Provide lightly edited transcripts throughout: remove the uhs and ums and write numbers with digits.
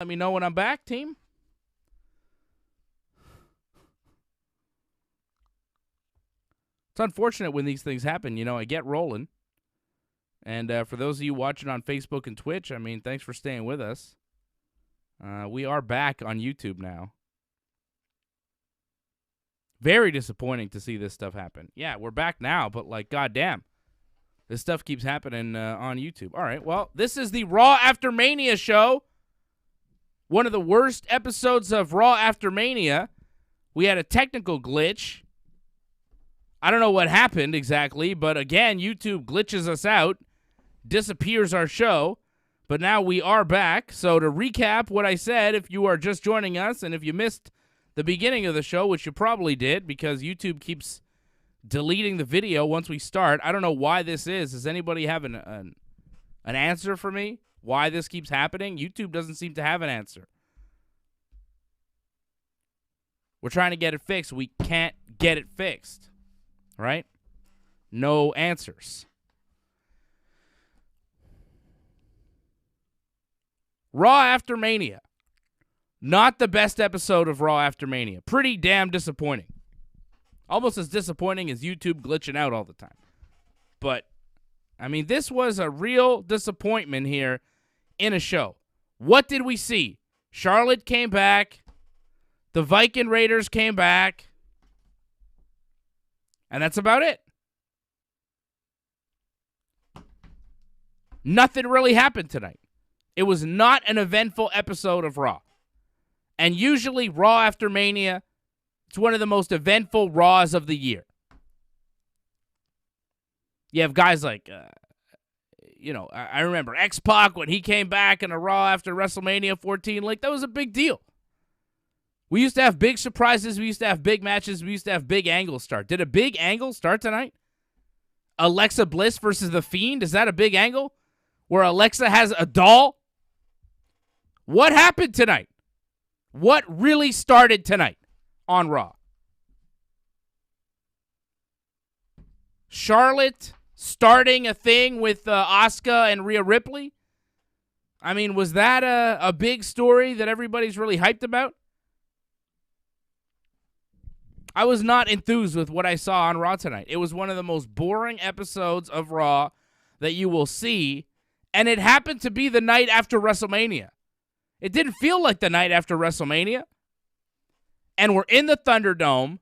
Let me know when I'm back, team. It's unfortunate when these things happen. I get rolling. And for those of you watching on Facebook and Twitch, thanks for staying with us. We are back on YouTube now. Very disappointing to see this stuff happen. Yeah, we're back now, but goddamn. This stuff keeps happening on YouTube. All right, well, this is the Raw After Mania show. One of the worst episodes of Raw After Mania. We had a technical glitch. I don't know what happened exactly, but again, YouTube glitches us out, disappears our show, but now we are back. So to recap what I said, if you are just joining us, and if you missed the beginning of the show, which you probably did because YouTube keeps deleting the video once we start. I don't know why this is. Does anybody have an answer for me? Why this keeps happening? YouTube doesn't seem to have an answer. We're trying to get it fixed. We can't get it fixed. Right? No answers. Raw After Mania. Not the best episode of Raw After Mania. Pretty damn disappointing. Almost as disappointing as YouTube glitching out all the time. But, this was a real disappointment here in a show. What did we see? Charlotte came back. The Viking Raiders came back. And that's about it. Nothing really happened tonight. It was not an eventful episode of Raw. And usually Raw After Mania, it's one of the most eventful Raws of the year. You have guys like, I remember X-Pac when he came back in a Raw after WrestleMania 14. That was a big deal. We used to have big surprises. We used to have big matches. We used to have big angles start. Did a big angle start tonight? Alexa Bliss versus The Fiend? Is that a big angle? Where Alexa has a doll? What happened tonight? What really started tonight on Raw? Charlotte starting a thing with Asuka and Rhea Ripley? Was that a big story that everybody's really hyped about? I was not enthused with what I saw on Raw tonight. It was one of the most boring episodes of Raw that you will see, and it happened to be the night after WrestleMania. It didn't feel like the night after WrestleMania, and we're in the Thunderdome,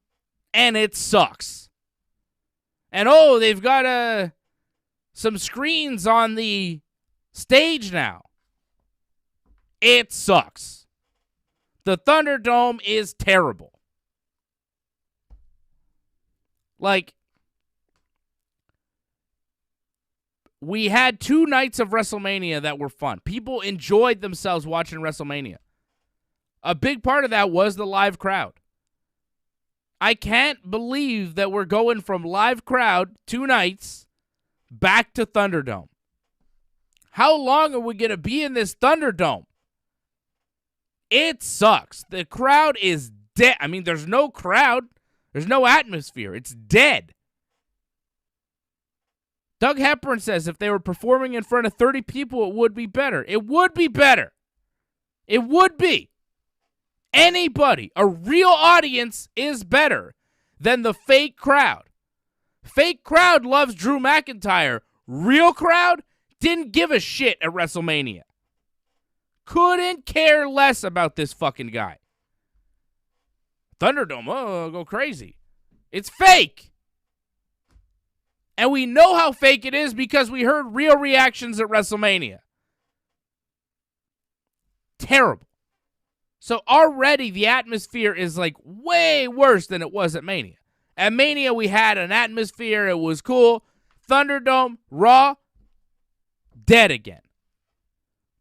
and it sucks. And they've got some screens on the stage now. It sucks. The Thunderdome is terrible. We had 2 nights of WrestleMania that were fun. People enjoyed themselves watching WrestleMania. A big part of that was the live crowd. I can't believe that we're going from live crowd 2 nights back to Thunderdome. How long are we going to be in this Thunderdome? It sucks. The crowd is dead. There's no crowd. There's no atmosphere. It's dead. Doug Hepburn says if they were performing in front of 30 people, it would be better. It would be better. It would be. Anybody, a real audience is better than the fake crowd. Fake crowd loves Drew McIntyre. Real crowd didn't give a shit at WrestleMania. Couldn't care less about this fucking guy. Thunderdome, go crazy. It's fake. And we know how fake it is because we heard real reactions at WrestleMania. Terrible. So already the atmosphere is way worse than it was at Mania. At Mania we had an atmosphere. It was cool. Thunderdome, Raw, dead again.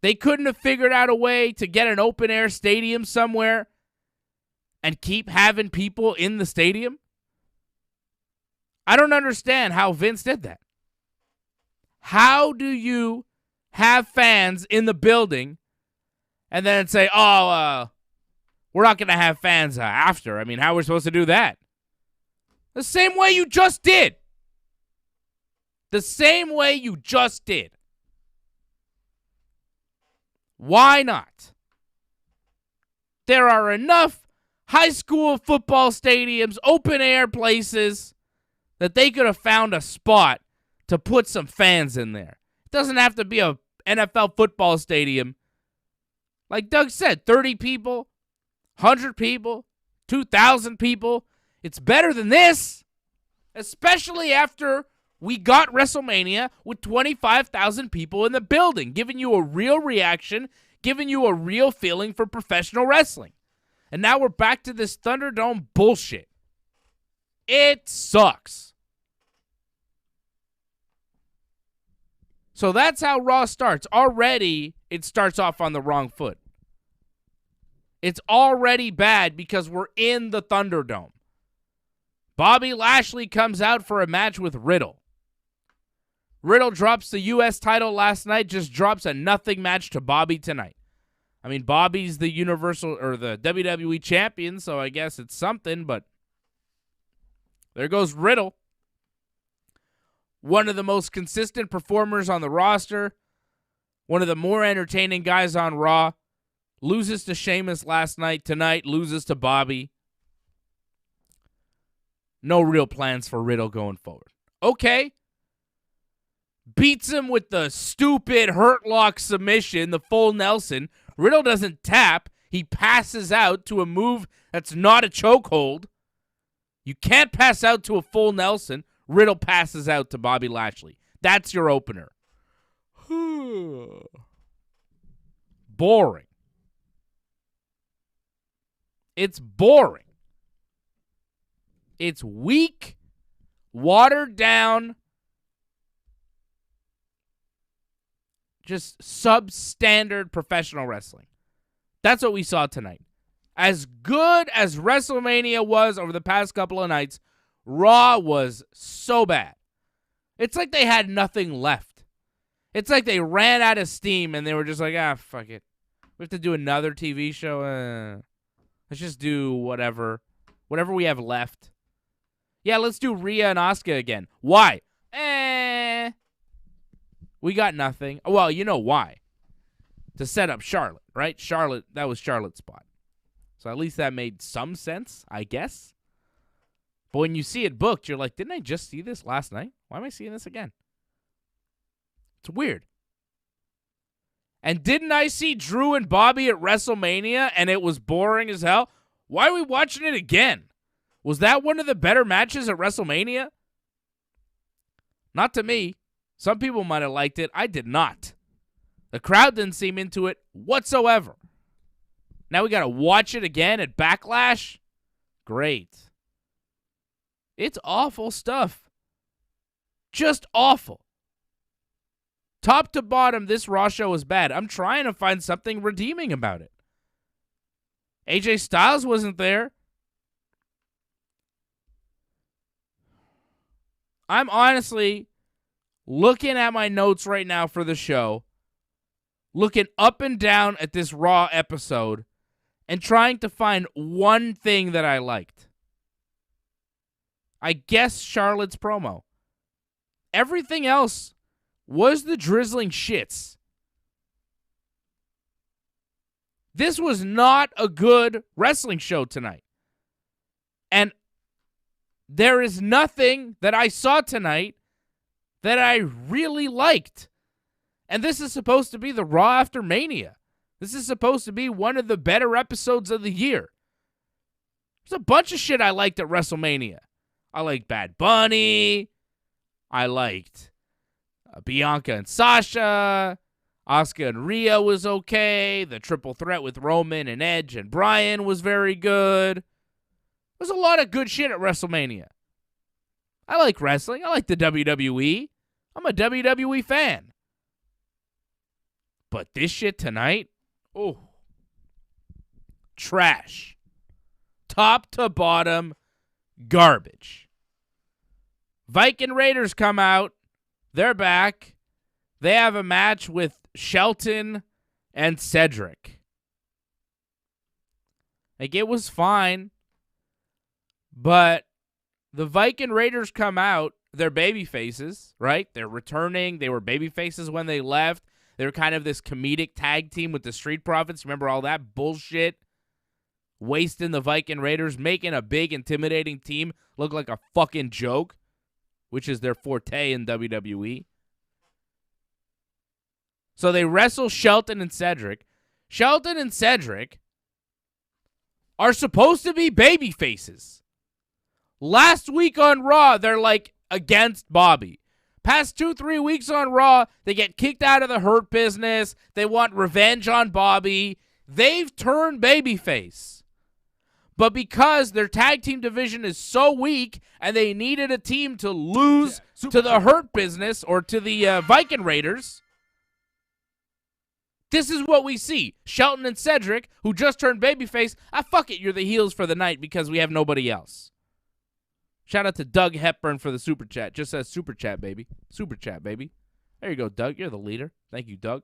They couldn't have figured out a way to get an open air stadium somewhere and keep having people in the stadium. I don't understand how Vince did that. How do you have fans in the building and then say, we're not going to have fans after? How are we supposed to do that? The same way you just did. The same way you just did. Why not? There are enough high school football stadiums, open air places, that they could have found a spot to put some fans in there. It doesn't have to be a NFL football stadium. Like Doug said, 30 people, 100 people, 2,000 people. It's better than this, especially after we got WrestleMania with 25,000 people in the building, giving you a real reaction, giving you a real feeling for professional wrestling. And now we're back to this Thunderdome bullshit. It sucks. So that's how Raw starts. Already, it starts off on the wrong foot. It's already bad because we're in the Thunderdome. Bobby Lashley comes out for a match with Riddle. Riddle drops the U.S. title last night, just drops a nothing match to Bobby tonight. I mean, Bobby's the Universal or the WWE champion, so I guess it's something, but there goes Riddle. One of the most consistent performers on the roster. One of the more entertaining guys on Raw. Loses to Sheamus last night. Tonight, loses to Bobby. No real plans for Riddle going forward. Okay. Beats him with the stupid Hurt Lock submission, the full Nelson. Riddle doesn't tap. He passes out to a move that's not a chokehold. You can't pass out to a full Nelson. Riddle passes out to Bobby Lashley. That's your opener. Boring. It's boring. It's weak, watered down, just substandard professional wrestling. That's what we saw tonight. As good as WrestleMania was over the past couple of nights, Raw was so bad. It's like they had nothing left. It's like they ran out of steam and they were just like, fuck it. We have to do another TV show. Let's just do whatever we have left. Yeah, let's do Rhea and Asuka again. Why? We got nothing. Well, you know why. To set up Charlotte, right? That was Charlotte's spot. So at least that made some sense, I guess. But when you see it booked, you're like, didn't I just see this last night? Why am I seeing this again? It's weird. And didn't I see Drew and Bobby at WrestleMania and it was boring as hell? Why are we watching it again? Was that one of the better matches at WrestleMania? Not to me. Some people might have liked it. I did not. The crowd didn't seem into it whatsoever. Now we got to watch it again at Backlash? Great. It's awful stuff. Just awful. Top to bottom, this Raw show was bad. I'm trying to find something redeeming about it. AJ Styles wasn't there. I'm honestly looking at my notes right now for the show, looking up and down at this Raw episode, and trying to find one thing that I liked. I guess Charlotte's promo. Everything else was the drizzling shits. This was not a good wrestling show tonight. And there is nothing that I saw tonight that I really liked. And this is supposed to be the Raw after Mania. This is supposed to be one of the better episodes of the year. There's a bunch of shit I liked at WrestleMania. I liked Bad Bunny. I liked Bianca and Sasha. Asuka and Rhea was okay. The triple threat with Roman and Edge and Bryan was very good. There's a lot of good shit at WrestleMania. I like wrestling. I like the WWE. I'm a WWE fan. But this shit tonight, oh, trash. Top to bottom, garbage. Viking Raiders come out. They're back. They have a match with Shelton and Cedric. Like, it was fine. But the Viking Raiders come out. They're baby faces, right? They're returning. They were baby faces when they left. They were kind of this comedic tag team with the Street Profits. Remember all that bullshit? wasting the Viking Raiders, making a big, intimidating team look like a fucking joke, which is their forte in WWE. So they wrestle Shelton and Cedric. Shelton and Cedric are supposed to be baby faces. Last week on Raw, they're like against Bobby. Past 2-3 weeks on Raw, they get kicked out of the Hurt Business. They want revenge on Bobby. They've turned babyface. But because their tag team division is so weak and they needed a team to lose to the Hurt Business or to the Viking Raiders, this is what we see. Shelton and Cedric, who just turned babyface, fuck it, you're the heels for the night because we have nobody else. Shout out to Doug Hepburn for the super chat. Just says super chat, baby. Super chat, baby. There you go, Doug. You're the leader. Thank you, Doug.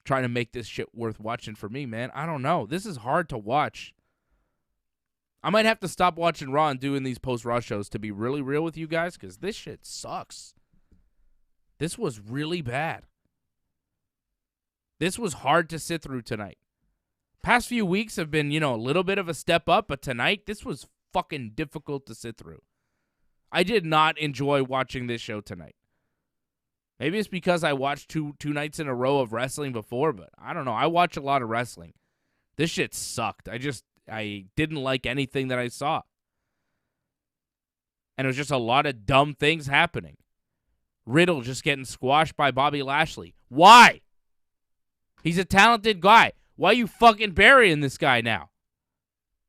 Trying to make this shit worth watching for me, man. I don't know. This is hard to watch. I might have to stop watching Raw and doing these post-Raw shows to be really real with you guys because this shit sucks. This was really bad. This was hard to sit through tonight. Past few weeks have been, a little bit of a step up, but tonight, this was fucking difficult to sit through. I did not enjoy watching this show tonight. Maybe it's because I watched two nights in a row of wrestling before, but I don't know. I watch a lot of wrestling. This shit sucked. I didn't like anything that I saw. And it was just a lot of dumb things happening. Riddle just getting squashed by Bobby Lashley. Why? He's a talented guy. Why are you fucking burying this guy now?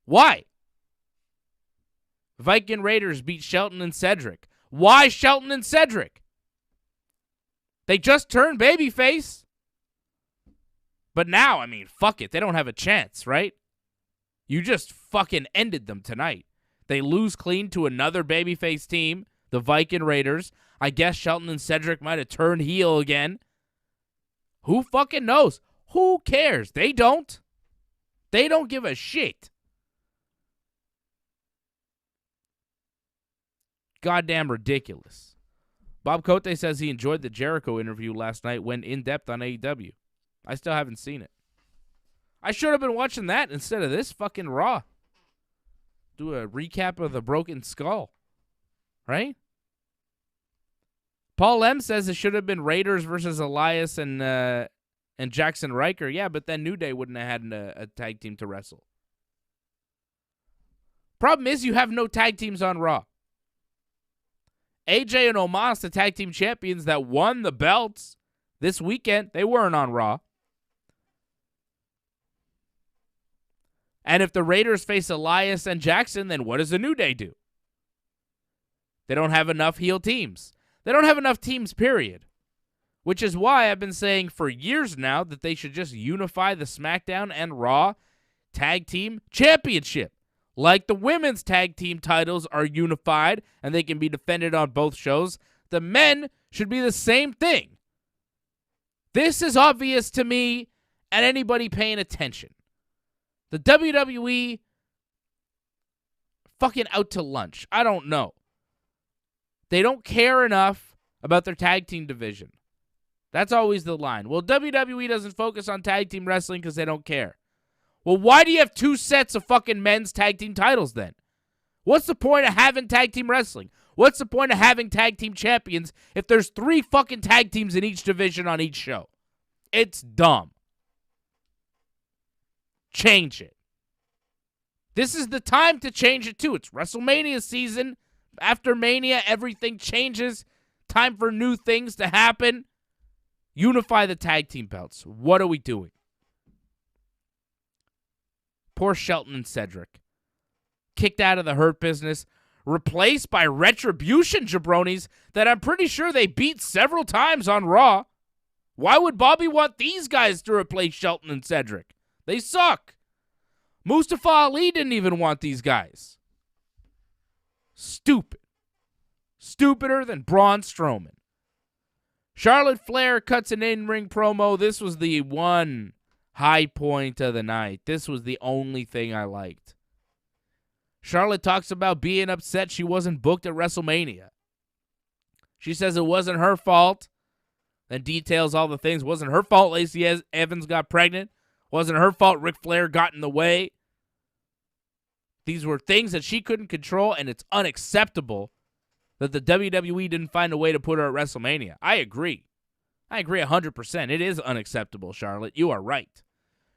Why? Viking Raiders beat Shelton and Cedric. Why Shelton and Cedric? They just turned babyface. But now, fuck it. They don't have a chance, right? You just fucking ended them tonight. They lose clean to another babyface team, the Viking Raiders. I guess Shelton and Cedric might have turned heel again. Who fucking knows? Who cares? They don't. They don't give a shit. Goddamn ridiculous. Bob Cote says he enjoyed the Jericho interview last night, went in-depth on AEW. I still haven't seen it. I should have been watching that instead of this fucking Raw. Do a recap of the Broken Skull. Right? Paul M says it should have been Raiders versus Elias and Jackson Riker. Yeah, but then New Day wouldn't have had a tag team to wrestle. Problem is you have no tag teams on Raw. AJ and Omos, the tag team champions that won the belts this weekend, they weren't on Raw. And if the Raiders face Elias and Jackson, then what does the New Day do? They don't have enough heel teams. They don't have enough teams, period. Which is why I've been saying for years now that they should just unify the SmackDown and Raw tag team championship. Like the women's tag team titles are unified and they can be defended on both shows, the men should be the same thing. This is obvious to me and anybody paying attention. The WWE fucking out to lunch. I don't know. They don't care enough about their tag team division. That's always the line. Well, WWE doesn't focus on tag team wrestling because they don't care. Well, why do you have two sets of fucking men's tag team titles then? What's the point of having tag team wrestling? What's the point of having tag team champions if there's 3 fucking tag teams in each division on each show? It's dumb. Change it. This is the time to change it too. It's WrestleMania season. After Mania, everything changes. Time for new things to happen. Unify the tag team belts. What are we doing? Poor Shelton and Cedric. Kicked out of the Hurt Business. Replaced by Retribution jabronis that I'm pretty sure they beat several times on Raw. Why would Bobby want these guys to replace Shelton and Cedric? They suck. Mustafa Ali didn't even want these guys. Stupid. Stupider than Braun Strowman. Charlotte Flair cuts an in-ring promo. This was the one high point of the night. This was the only thing I liked. Charlotte talks about being upset she wasn't booked at WrestleMania. She says it wasn't her fault. Then details all the things. It wasn't her fault Lacey Evans got pregnant. Wasn't her fault Ric Flair got in the way. These were things that she couldn't control, and it's unacceptable that the WWE didn't find a way to put her at WrestleMania. I agree. I agree 100%. It is unacceptable, Charlotte. You are right.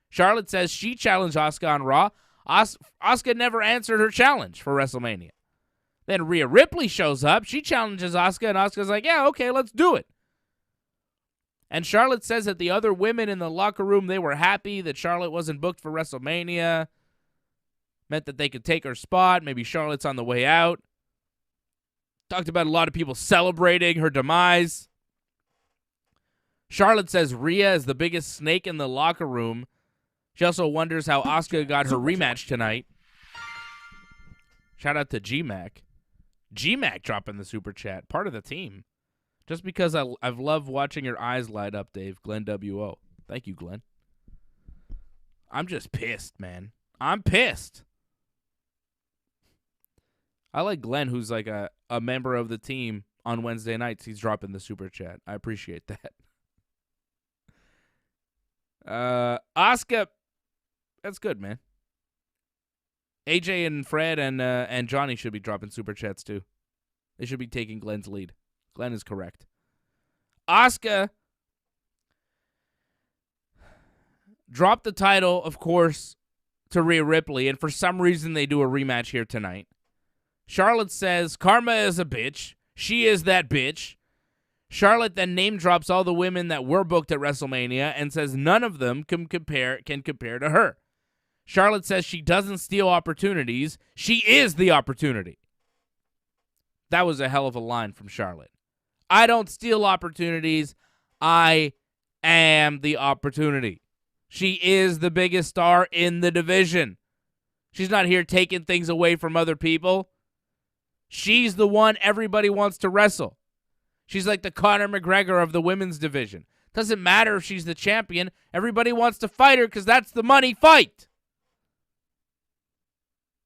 Charlotte says she challenged Asuka on Raw. Asuka never answered her challenge for WrestleMania. Then Rhea Ripley shows up. She challenges Asuka, and Asuka's like, yeah, okay, let's do it. And Charlotte says that the other women in the locker room, they were happy that Charlotte wasn't booked for WrestleMania. Meant that they could take her spot. Maybe Charlotte's on the way out. Talked about a lot of people celebrating her demise. Charlotte says Rhea is the biggest snake in the locker room. She also wonders how Asuka got her rematch tonight. Shout out to G-Mac. G-Mac dropping the super chat. Part of the team. Just because I've loved watching your eyes light up, Dave. Glenn W.O. Thank you, Glenn. I'm just pissed, man. I'm pissed. I like Glenn, who's like a member of the team on Wednesday nights. He's dropping the super chat. I appreciate that. Asuka, that's good, man. AJ and Fred and Johnny should be dropping super chats too. They should be taking Glenn's lead. Glenn is correct. Asuka dropped the title, of course, to Rhea Ripley, and for some reason they do a rematch here tonight. Charlotte says Karma is a bitch. She is that bitch. Charlotte then name drops all the women that were booked at WrestleMania and says none of them can compare to her. Charlotte says she doesn't steal opportunities. She is the opportunity. That was a hell of a line from Charlotte. I don't steal opportunities. I am the opportunity. She is the biggest star in the division. She's not here taking things away from other people. She's the one everybody wants to wrestle. She's like the Conor McGregor of the women's division. Doesn't matter if she's the champion. Everybody wants to fight her because that's the money fight.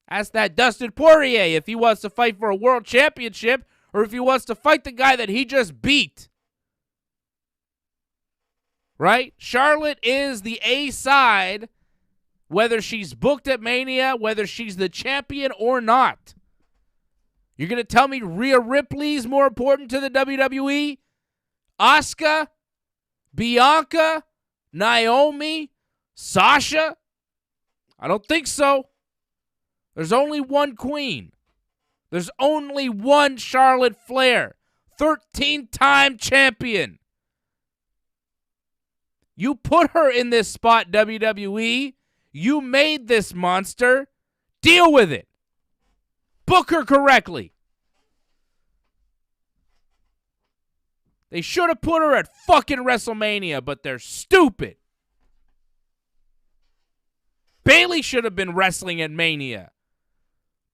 Ask that Dustin Poirier if he wants to fight for a world championship or if he wants to fight the guy that he just beat. Right? Charlotte is the A side, whether she's booked at Mania, whether she's the champion or not. You're going to tell me Rhea Ripley's more important to the WWE? Asuka? Bianca? Naomi? Sasha? I don't think so. There's only one queen. There's only one Charlotte Flair. 13-time champion. You put her in this spot, WWE. You made this monster. Deal with it. Book her correctly. They should have put her at fucking WrestleMania, but they're stupid. Bayley should have been wrestling at Mania.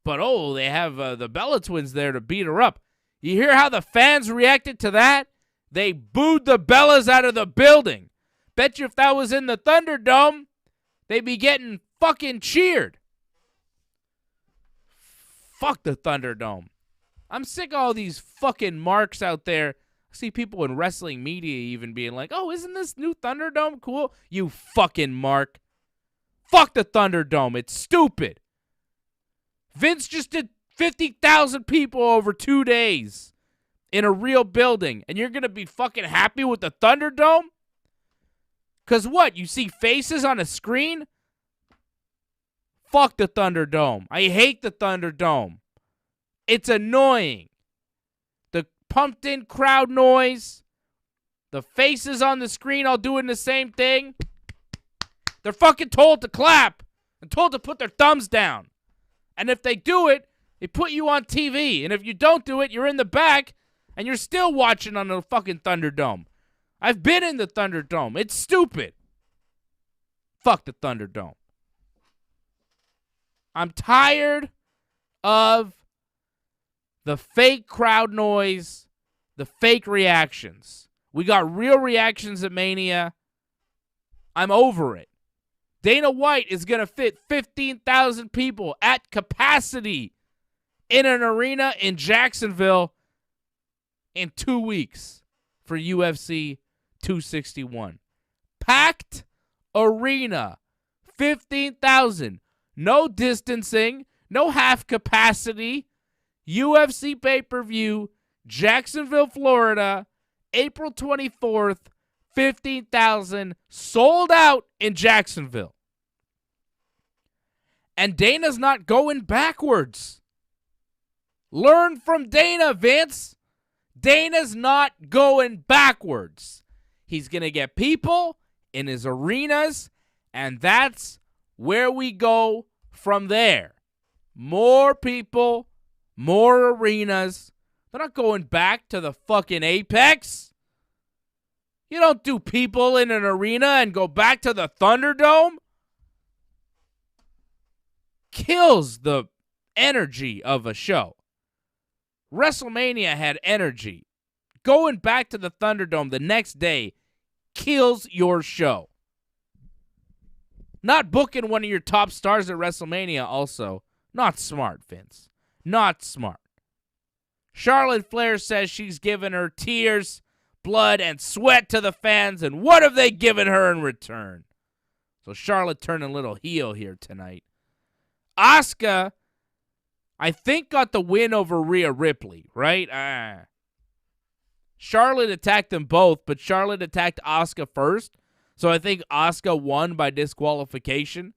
But, they have the Bella Twins there to beat her up. You hear how the fans reacted to that? They booed the Bellas out of the building. Bet you if that was in the Thunderdome, they'd be getting fucking cheered. Fuck the Thunderdome. I'm sick of all these fucking marks out there. I see people in wrestling media even being like, isn't this new Thunderdome cool? You fucking mark. Fuck the Thunderdome. It's stupid. Vince just did 50,000 people over 2 days in a real building, and you're going to be fucking happy with the Thunderdome? Because what? You see faces on a screen? Fuck the Thunderdome. I hate the Thunderdome. It's annoying. The pumped-in crowd noise, the faces on the screen all doing the same thing. They're fucking told to clap and told to put their thumbs down. And if they do it, they put you on TV. And if you don't do it, you're in the back and you're still watching on the fucking Thunderdome. I've been in the Thunderdome. It's stupid. Fuck the Thunderdome. I'm tired of the fake crowd noise, the fake reactions. We got real reactions at Mania. I'm over it. Dana White is going to fit 15,000 people at capacity in an arena in Jacksonville in 2 weeks for UFC 261. Packed arena. 15,000. No distancing, no half capacity. UFC pay-per-view, Jacksonville, Florida, April 24th, 15,000, sold out in Jacksonville. And Dana's not going backwards. Learn from Dana, Vince. Dana's not going backwards. He's going to get people in his arenas, and that's where we go from there. More people, more arenas. They're not going back to the fucking Apex. You don't do people in an arena and go back to the Thunderdome. Kills the energy of a show. WrestleMania had energy. Going back to the Thunderdome the next day kills your show. Not booking one of your top stars at WrestleMania also. Not smart, Vince. Not smart. Charlotte Flair says she's given her tears, blood, and sweat to the fans, and what have they given her in return? So Charlotte turned a little heel here tonight. Asuka, I think, got the win over Rhea Ripley, right? Charlotte attacked them both, but Charlotte attacked Asuka first, so I think Asuka won by disqualification.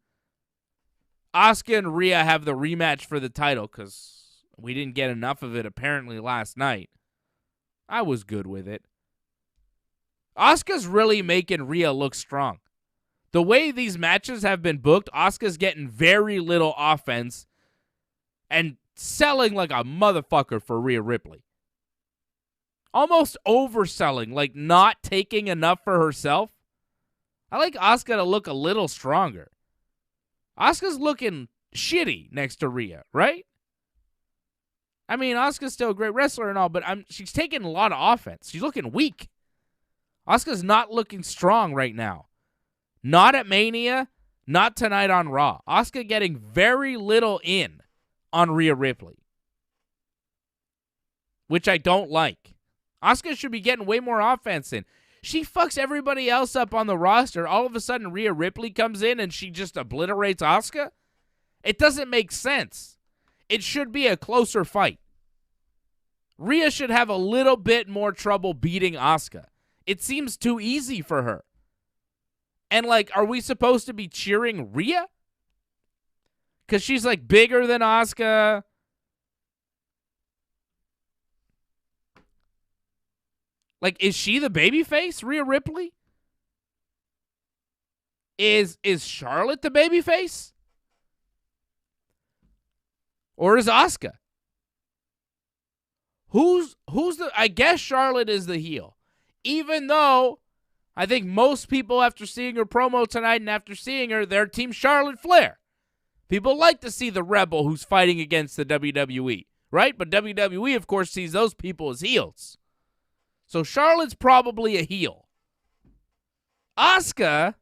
Asuka and Rhea have the rematch for the title because we didn't get enough of it apparently last night. I was good with it. Asuka's really making Rhea look strong. The way these matches have been booked, Asuka's getting very little offense and selling like a motherfucker for Rhea Ripley. Almost overselling, like not taking enough for herself. I like Asuka to look a little stronger. Asuka's looking shitty next to Rhea, right? I mean, Asuka's still a great wrestler and all, but she's taking a lot of offense. She's looking weak. Asuka's not looking strong right now. Not at Mania, not tonight on Raw. Asuka getting very little in on Rhea Ripley, which I don't like. Asuka should be getting way more offense in. She fucks everybody else up on the roster. All of a sudden, Rhea Ripley comes in and she just obliterates Asuka? It doesn't make sense. It should be a closer fight. Rhea should have a little bit more trouble beating Asuka. It seems too easy for her. And, like, are we supposed to be cheering Rhea? Because she's, like, bigger than Asuka. Like, is she the babyface, Rhea Ripley? Is Charlotte the babyface? Or is Asuka? Who's the... I guess Charlotte is the heel. Even though I think most people, after seeing her promo tonight and after seeing her, they're Team Charlotte Flair. People like to see the rebel who's fighting against the WWE, right? But WWE, of course, sees those people as heels. So Charlotte's probably a heel. Asuka,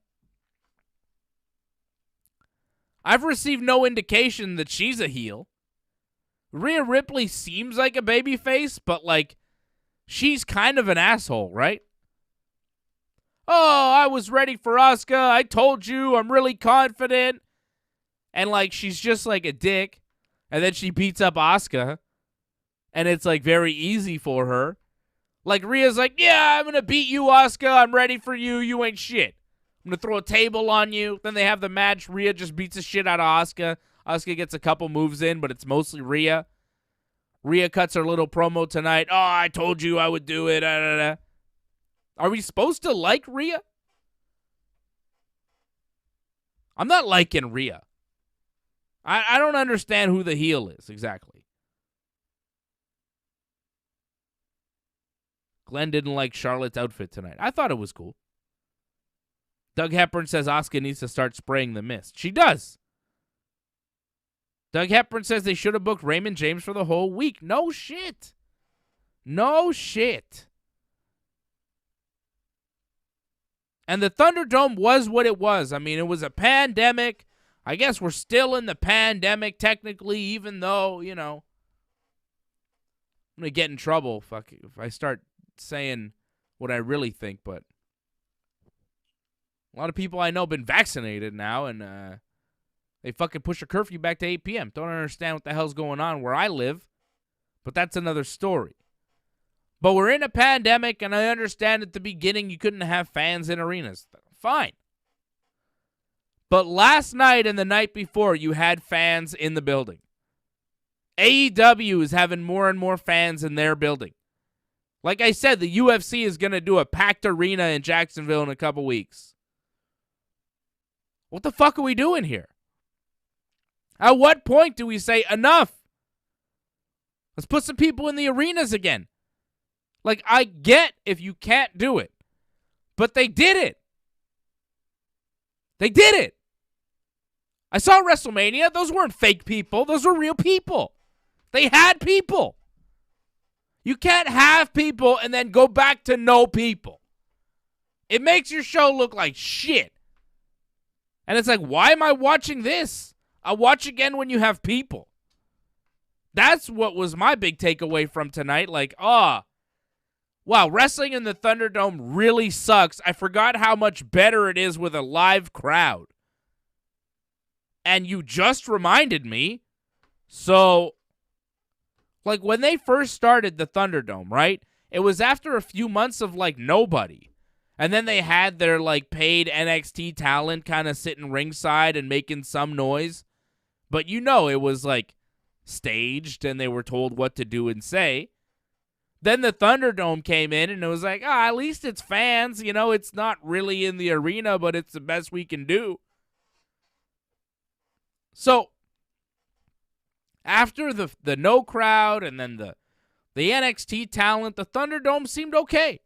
I've received no indication that she's a heel. Rhea Ripley seems like a babyface, but, like, she's kind of an asshole, right? Oh, I was ready for Asuka. I told you, I'm really confident. And, like, she's just like a dick. And then she beats up Asuka. And it's, like, very easy for her. Like, Rhea's like, yeah, I'm going to beat you, Asuka. I'm ready for you. You ain't shit. I'm going to throw a table on you. Then they have the match. Rhea just beats the shit out of Asuka. Asuka gets a couple moves in, but it's mostly Rhea. Rhea cuts her little promo tonight. Oh, I told you I would do it. Da, da, da. Are we supposed to like Rhea? I'm not liking Rhea. I don't understand who the heel is exactly. Glenn didn't like Charlotte's outfit tonight. I thought it was cool. Doug Hepburn says Asuka needs to start spraying the mist. She does. Doug Hepburn says they should have booked Raymond James for the whole week. No shit. No shit. And the Thunderdome was what it was. I mean, it was a pandemic. I guess we're still in the pandemic technically, even though, you know, I'm going to get in trouble if I start saying what I really think, but A lot of people I know been vaccinated now, and they fucking push a curfew back to 8 p.m. Don't understand what the hell's going on where I live, but that's another story. But we're in a pandemic, and I understand at the beginning you couldn't have fans in arenas. Fine. But last night and the night before, you had fans in the building. AEW is having more and more fans in their building. Like I said, the UFC is going to do a packed arena in Jacksonville in a couple weeks. What the fuck are we doing here? At what point do we say enough? Let's put some people in the arenas again. Like, I get if you can't do it, but they did it. They did it. I saw WrestleMania. Those weren't fake people. Those were real people. They had people. You can't have people and then go back to no people. It makes your show look like shit. And it's like, why am I watching this? I'll watch again when you have people. That's what was my big takeaway from tonight. Like, wow, wrestling in the Thunderdome really sucks. I forgot how much better it is with a live crowd. And you just reminded me. So, like, when they first started the Thunderdome, right? It was after a few months of, like, nobody. And then they had their, like, paid NXT talent kind of sitting ringside and making some noise. But you know it was, like, staged and they were told what to do and say. Then the Thunderdome came in and it was like, at least it's fans. You know, it's not really in the arena, but it's the best we can do. So, after the no crowd and then the NXT talent, the Thunderdome seemed okay.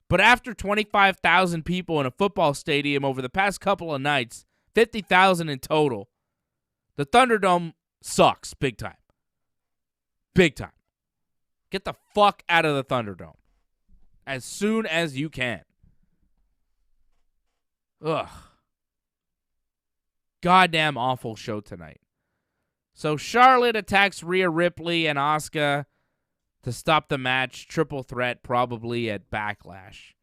But after 25,000 people in a football stadium over the past couple of nights, 50,000 in total, the Thunderdome sucks big time. Big time. Get the fuck out of the Thunderdome as soon as you can. Ugh. Goddamn awful show tonight. So Charlotte attacks Rhea Ripley and Asuka to stop the match. Triple threat probably at Backlash.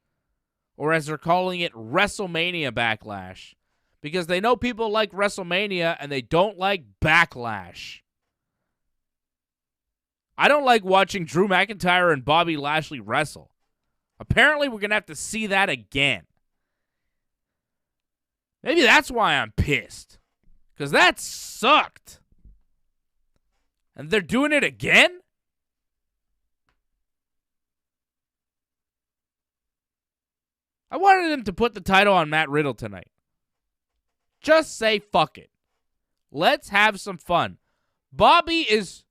Or as they're calling it, WrestleMania Backlash. Because they know people like WrestleMania and they don't like Backlash. I don't like watching Drew McIntyre and Bobby Lashley wrestle. Apparently we're going to have to see that again. Maybe that's why I'm pissed. Because that sucked. And they're doing it again? I wanted them to put the title on Matt Riddle tonight. Just say fuck it. Let's have some fun. Bobby is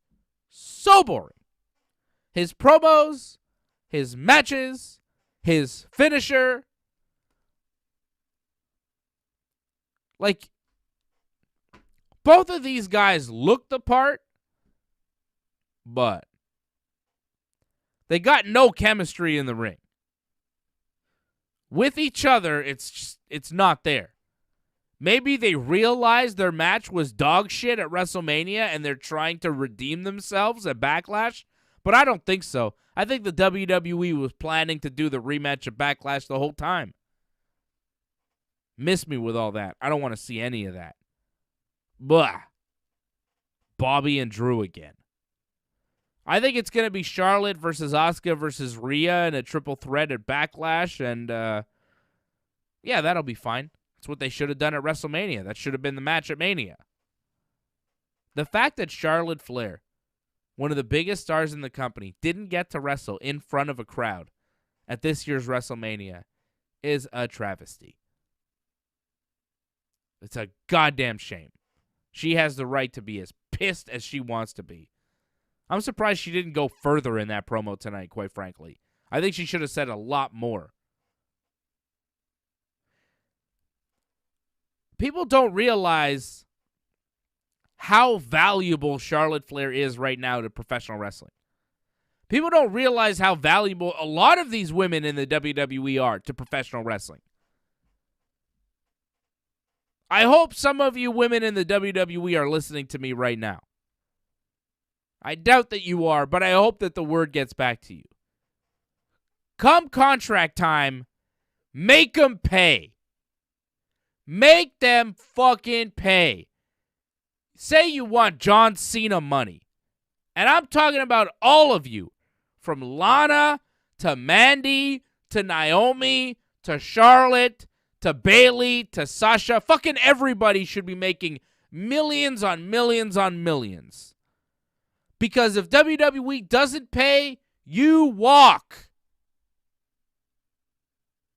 so boring. His promos, his matches, his finisher. Like, both of these guys look the part, but they got no chemistry in the ring. With each other, it's not there. Maybe they realized their match was dog shit at WrestleMania and they're trying to redeem themselves at Backlash, but I don't think so. I think the WWE was planning to do the rematch at Backlash the whole time. Miss me with all that. I don't want to see any of that. Blah. Bobby and Drew again. I think it's going to be Charlotte versus Asuka versus Rhea in a triple threat at Backlash, and yeah, that'll be fine. That's what they should have done at WrestleMania. That should have been the match at Mania. The fact that Charlotte Flair, one of the biggest stars in the company, didn't get to wrestle in front of a crowd at this year's WrestleMania is a travesty. It's a goddamn shame. She has the right to be as pissed as she wants to be. I'm surprised she didn't go further in that promo tonight, quite frankly. I think she should have said a lot more. People don't realize how valuable Charlotte Flair is right now to professional wrestling. People don't realize how valuable a lot of these women in the WWE are to professional wrestling. I hope some of you women in the WWE are listening to me right now. I doubt that you are, but I hope that the word gets back to you. Come contract time, make them pay. Make them fucking pay. Say you want John Cena money. And I'm talking about all of you. From Lana to Mandy to Naomi to Charlotte to Bayley to Sasha. Fucking everybody should be making millions on millions on millions. Because if WWE doesn't pay, you walk.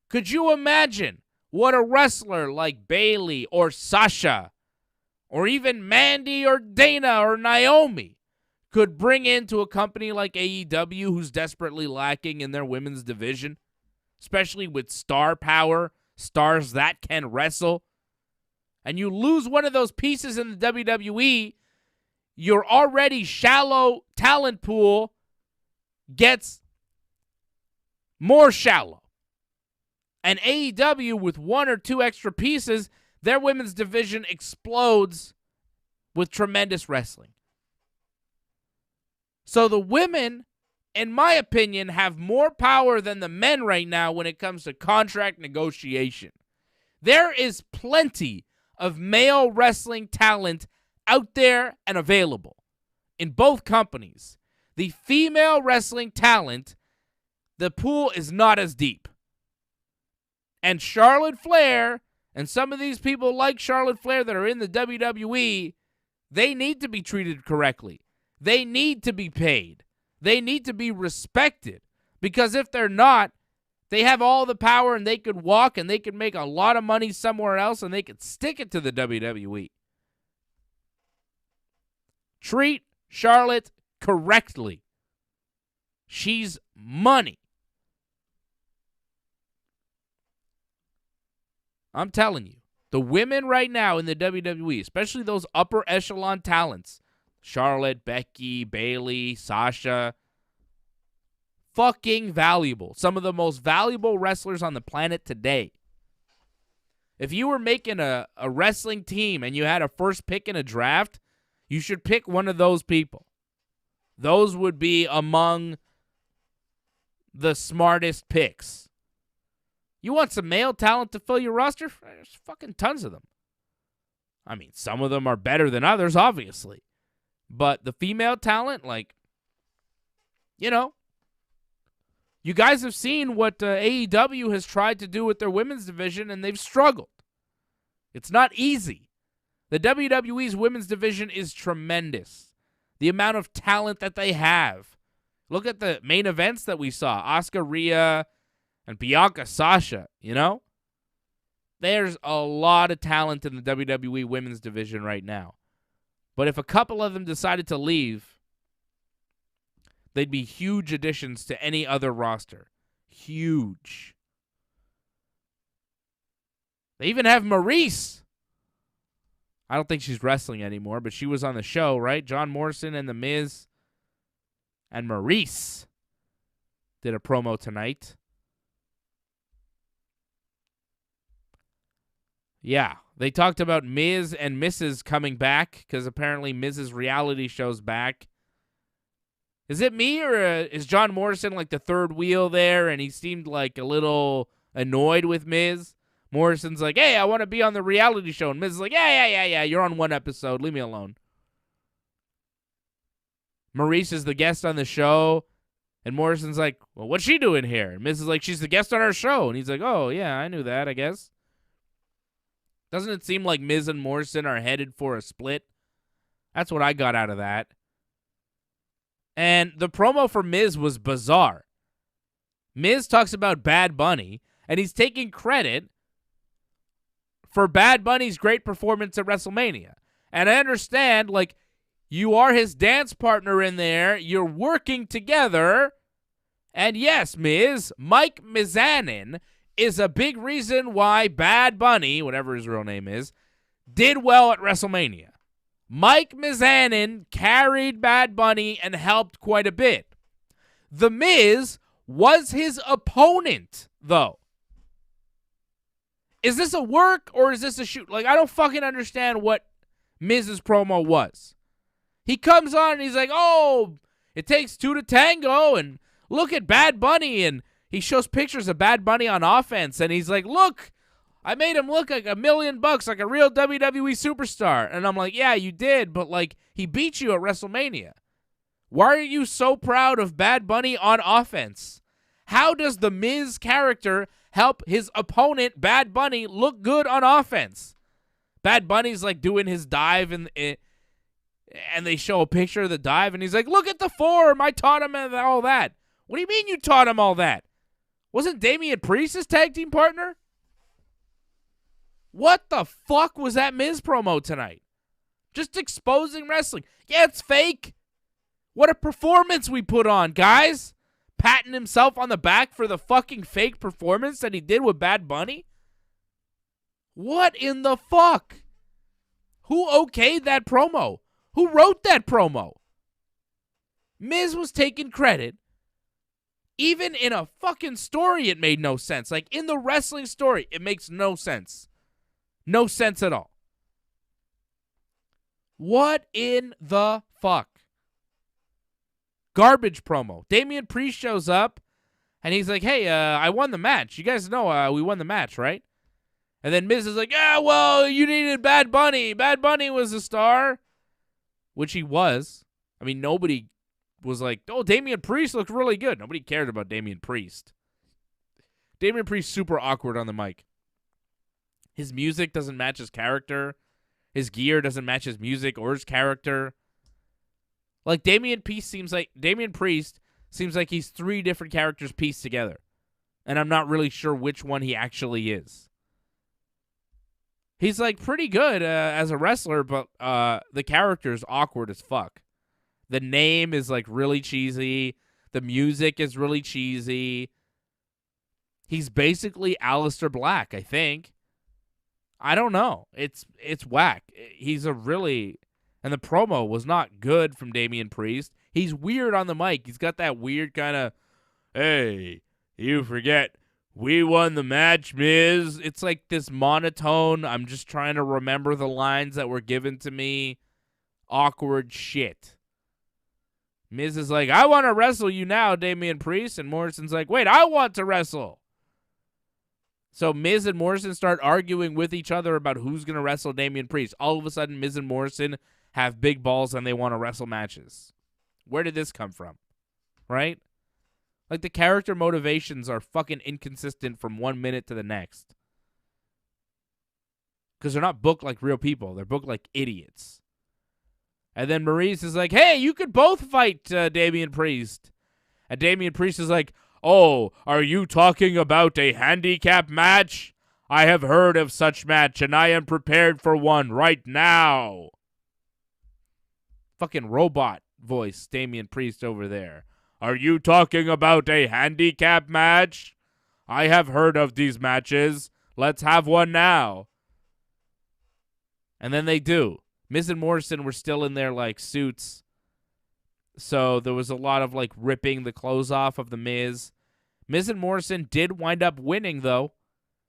Could you imagine what a wrestler like Bayley or Sasha or even Mandy or Dana or Naomi could bring into a company like AEW, who's desperately lacking in their women's division, especially with star power, stars that can wrestle, and you lose one of those pieces in the WWE, your already shallow talent pool gets more shallow. And AEW, with one or two extra pieces, their women's division explodes with tremendous wrestling. So the women, in my opinion, have more power than the men right now when it comes to contract negotiation. There is plenty of male wrestling talent out there and available in both companies. The female wrestling talent, the pool is not as deep. And Charlotte Flair, and some of these people like Charlotte Flair that are in the WWE, they need to be treated correctly. They need to be paid. They need to be respected. Because if they're not, they have all the power and they could walk and they could make a lot of money somewhere else and they could stick it to the WWE. Treat Charlotte correctly. She's money. I'm telling you, the women right now in the WWE, especially those upper echelon talents, Charlotte, Becky, Bayley, Sasha, fucking valuable. Some of the most valuable wrestlers on the planet today. If you were making a wrestling team and you had a first pick in a draft, you should pick one of those people. Those would be among the smartest picks. You want some male talent to fill your roster? There's fucking tons of them. I mean, some of them are better than others, obviously. But the female talent, like, you know, you guys have seen what AEW has tried to do with their women's division, and they've struggled. It's not easy. The WWE's women's division is tremendous. The amount of talent that they have. Look at the main events that we saw. Asuka, Rhea, and Bianca, Sasha, you know? There's a lot of talent in the WWE women's division right now. But if a couple of them decided to leave, they'd be huge additions to any other roster. Huge. They even have Maurice. I don't think she's wrestling anymore, but she was on the show, right? John Morrison and The Miz and Maurice did a promo tonight. Yeah, they talked about Miz and Mrs. coming back because apparently Miz's reality show's back. Is it me or is John Morrison like the third wheel there and he seemed like a little annoyed with Miz? Morrison's like, hey, I want to be on the reality show. And Miz is like, yeah, you're on one episode. Leave me alone. Maurice is the guest on the show. And Morrison's like, well, what's she doing here? And Miz is like, she's the guest on our show. And he's like, oh, yeah, I knew that, I guess. Doesn't it seem like Miz and Morrison are headed for a split? That's what I got out of that. And the promo for Miz was bizarre. Miz talks about Bad Bunny, and he's taking credit for Bad Bunny's great performance at WrestleMania. And I understand, like, you are his dance partner in there. You're working together. And yes, Miz, Mike Mizanin is a big reason why Bad Bunny, whatever his real name is, did well at WrestleMania. Mike Mizanin carried Bad Bunny and helped quite a bit. The Miz was his opponent, though. Is this a work or is this a shoot? Like, I don't fucking understand what Miz's promo was. He comes on and he's like, oh, it takes two to tango, and look at Bad Bunny, and he shows pictures of Bad Bunny on offense, and he's like, look, I made him look like $1 million, like a real WWE superstar. And I'm like, yeah, you did, but like he beat you at WrestleMania. Why are you so proud of Bad Bunny on offense? How does the Miz character help his opponent, Bad Bunny, look good on offense? Bad Bunny's like doing his dive and they show a picture of the dive and he's like, look at the form. I taught him all that. What do you mean you taught him all that? Wasn't Damian Priest his tag team partner? What the fuck was that Miz promo tonight? Just exposing wrestling. Yeah, it's fake. What a performance we put on, guys. Patting himself on the back for the fucking fake performance that he did with Bad Bunny? What in the fuck? Who okayed that promo? Who wrote that promo? Miz was taking credit. Even in a fucking story, it made no sense. Like, in the wrestling story, it makes no sense. No sense at all. What in the fuck? Garbage promo. Damian Priest shows up, and he's like, hey, I won the match. You guys know we won the match, right? And then Miz is like, yeah, well, you needed Bad Bunny. Bad Bunny was a star. Which he was. I mean, nobody was like, oh, Damian Priest looked really good. Nobody cared about Damian Priest. Damian Priest super awkward on the mic. His music doesn't match his character. His gear doesn't match his music or his character. Like, Damian Priest seems like he's 3 different characters pieced together. And I'm not really sure which one he actually is. He's, like, pretty good as a wrestler, but the character is awkward as fuck. The name is, like, really cheesy. The music is really cheesy. He's basically Aleister Black, I think. I don't know. It's whack. He's a really... And the promo was not good from Damian Priest. He's weird on the mic. He's got that weird kind of, hey, you forget, we won the match, Miz. It's like this monotone, I'm just trying to remember the lines that were given to me. Awkward shit. Miz is like, I want to wrestle you now, Damian Priest. And Morrison's like, wait, I want to wrestle. So Miz and Morrison start arguing with each other about who's going to wrestle Damian Priest. All of a sudden, Miz and Morrison have big balls and they want to wrestle matches. Where did this come from? Right? Like, the character motivations are fucking inconsistent from 1 minute to the next. Because they're not booked like real people. They're booked like idiots. And then Maurice is like, hey, you could both fight Damian Priest. And Damian Priest is like, oh, are you talking about a handicap match? I have heard of such match, and I am prepared for one right now. Fucking robot voice, Damian Priest over there. Are you talking about a handicap match? I have heard of these matches. Let's have one now. And then they do. Miz and Morrison were still in their, like, suits. So there was a lot of, like, ripping the clothes off of the Miz. Miz and Morrison did wind up winning, though.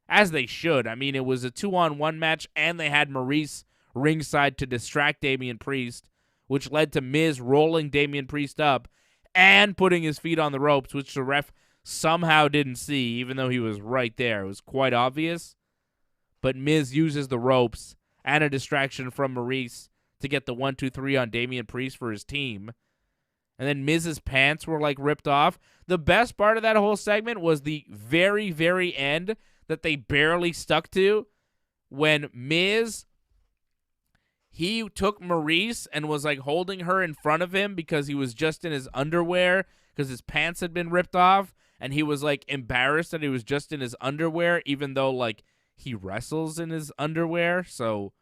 As they should. I mean, it was a 2-on-1 match, and they had Maurice ringside to distract Damian Priest, which led to Miz rolling Damian Priest up and putting his feet on the ropes, which the ref somehow didn't see, even though he was right there. It was quite obvious. But Miz uses the ropes and a distraction from Maurice to get the 1-2-3 on Damian Priest for his team. And then Miz's pants were, like, ripped off. The best part of that whole segment was the very, very end that they barely stuck to when Miz, he took Maurice and was, like, holding her in front of him because he was just in his underwear because his pants had been ripped off, and he was, like, embarrassed that he was just in his underwear even though, like, he wrestles in his underwear. So,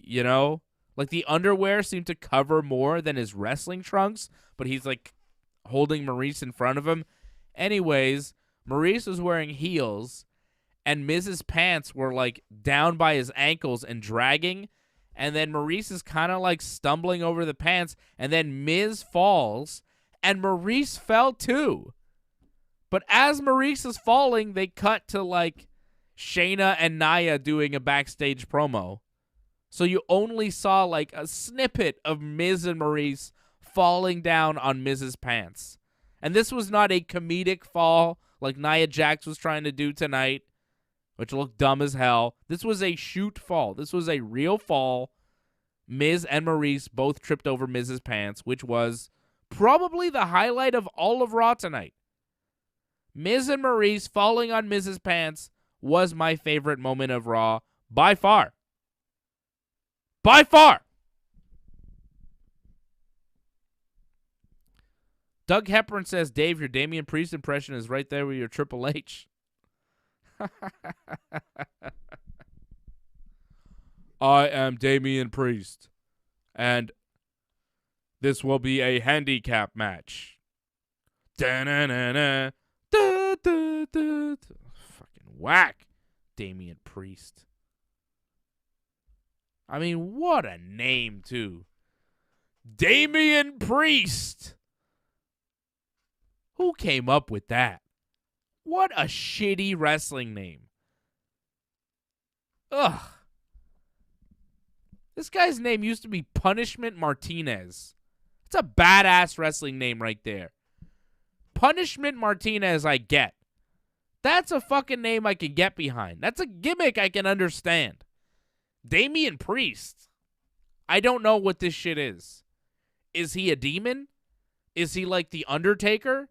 you know, like, the underwear seemed to cover more than his wrestling trunks, but he's, like, holding Maurice in front of him. Anyways, Maurice was wearing heels, and Miz's pants were, like, down by his ankles and dragging, and then Maurice is kind of, like, stumbling over the pants, and then Miz falls, and Maurice fell too. But as Maurice is falling, they cut to, like, Shayna and Nia doing a backstage promo. So you only saw, like, a snippet of Miz and Maurice falling down on Miz's pants. And this was not a comedic fall like Nia Jax was trying to do tonight. which looked dumb as hell. This was a shoot fall. This was a real fall. Miz and Maurice both tripped over Miz's pants, which was probably the highlight of all of Raw tonight. Miz and Maurice falling on Miz's pants was my favorite moment of Raw by far. By far! Doug Hepburn says, Dave, your Damian Priest impression is right there with your Triple H. I am Damian Priest, and this will be a handicap match. Da-na-na-na. Da-da-da. Fucking whack, Damian Priest. I mean, what a name, too. Damian Priest. Who came up with that? What a shitty wrestling name. Ugh. This guy's name used to be Punishment Martinez. It's a badass wrestling name right there. Punishment Martinez, I get. That's a fucking name I can get behind. That's a gimmick I can understand. Damian Priest. I don't know what this shit is. Is he a demon? Is he like the Undertaker?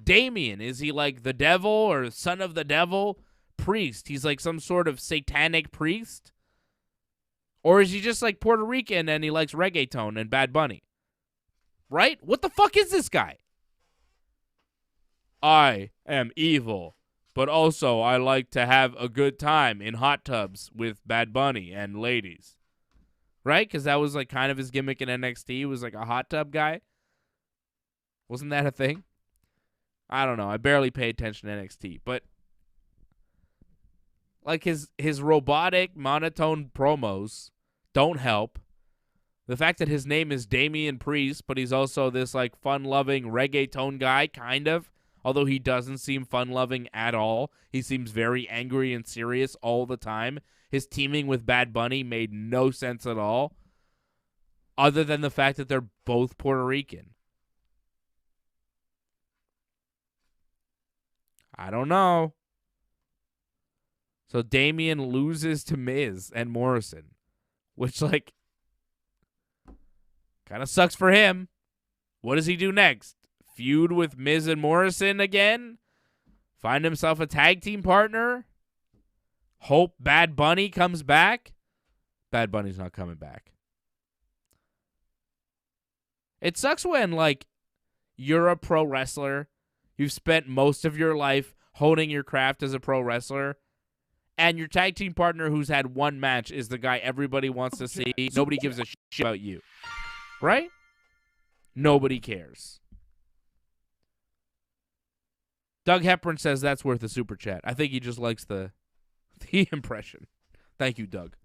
Damien, is he like the devil or son of the devil? Priest, he's like some sort of satanic priest? Or is he just like Puerto Rican and he likes reggaeton and Bad Bunny? Right? What the fuck is this guy? I am evil, but also I like to have a good time in hot tubs with Bad Bunny and ladies. Right? Because that was like kind of his gimmick in NXT. He was like a hot tub guy. Wasn't that a thing? I don't know. I barely pay attention to NXT, but like his robotic, monotone promos don't help. The fact that his name is Damian Priest, but he's also this like fun-loving reggaeton guy, kind of, although he doesn't seem fun-loving at all. He seems very angry and serious all the time. His teaming with Bad Bunny made no sense at all, other than the fact that they're both Puerto Rican. I don't know. So Damian loses to Miz and Morrison, which, like, kind of sucks for him. What does he do next? Feud with Miz and Morrison again? Find himself a tag team partner? Hope Bad Bunny comes back? Bad Bunny's not coming back. It sucks when, like, you're a pro wrestler. You've spent most of your life honing your craft as a pro wrestler, and your tag team partner who's had one match is the guy everybody wants to see. Nobody gives a shit about you. Right? Nobody cares. Doug Hepburn says that's worth a super chat. I think he just likes the impression. Thank you, Doug.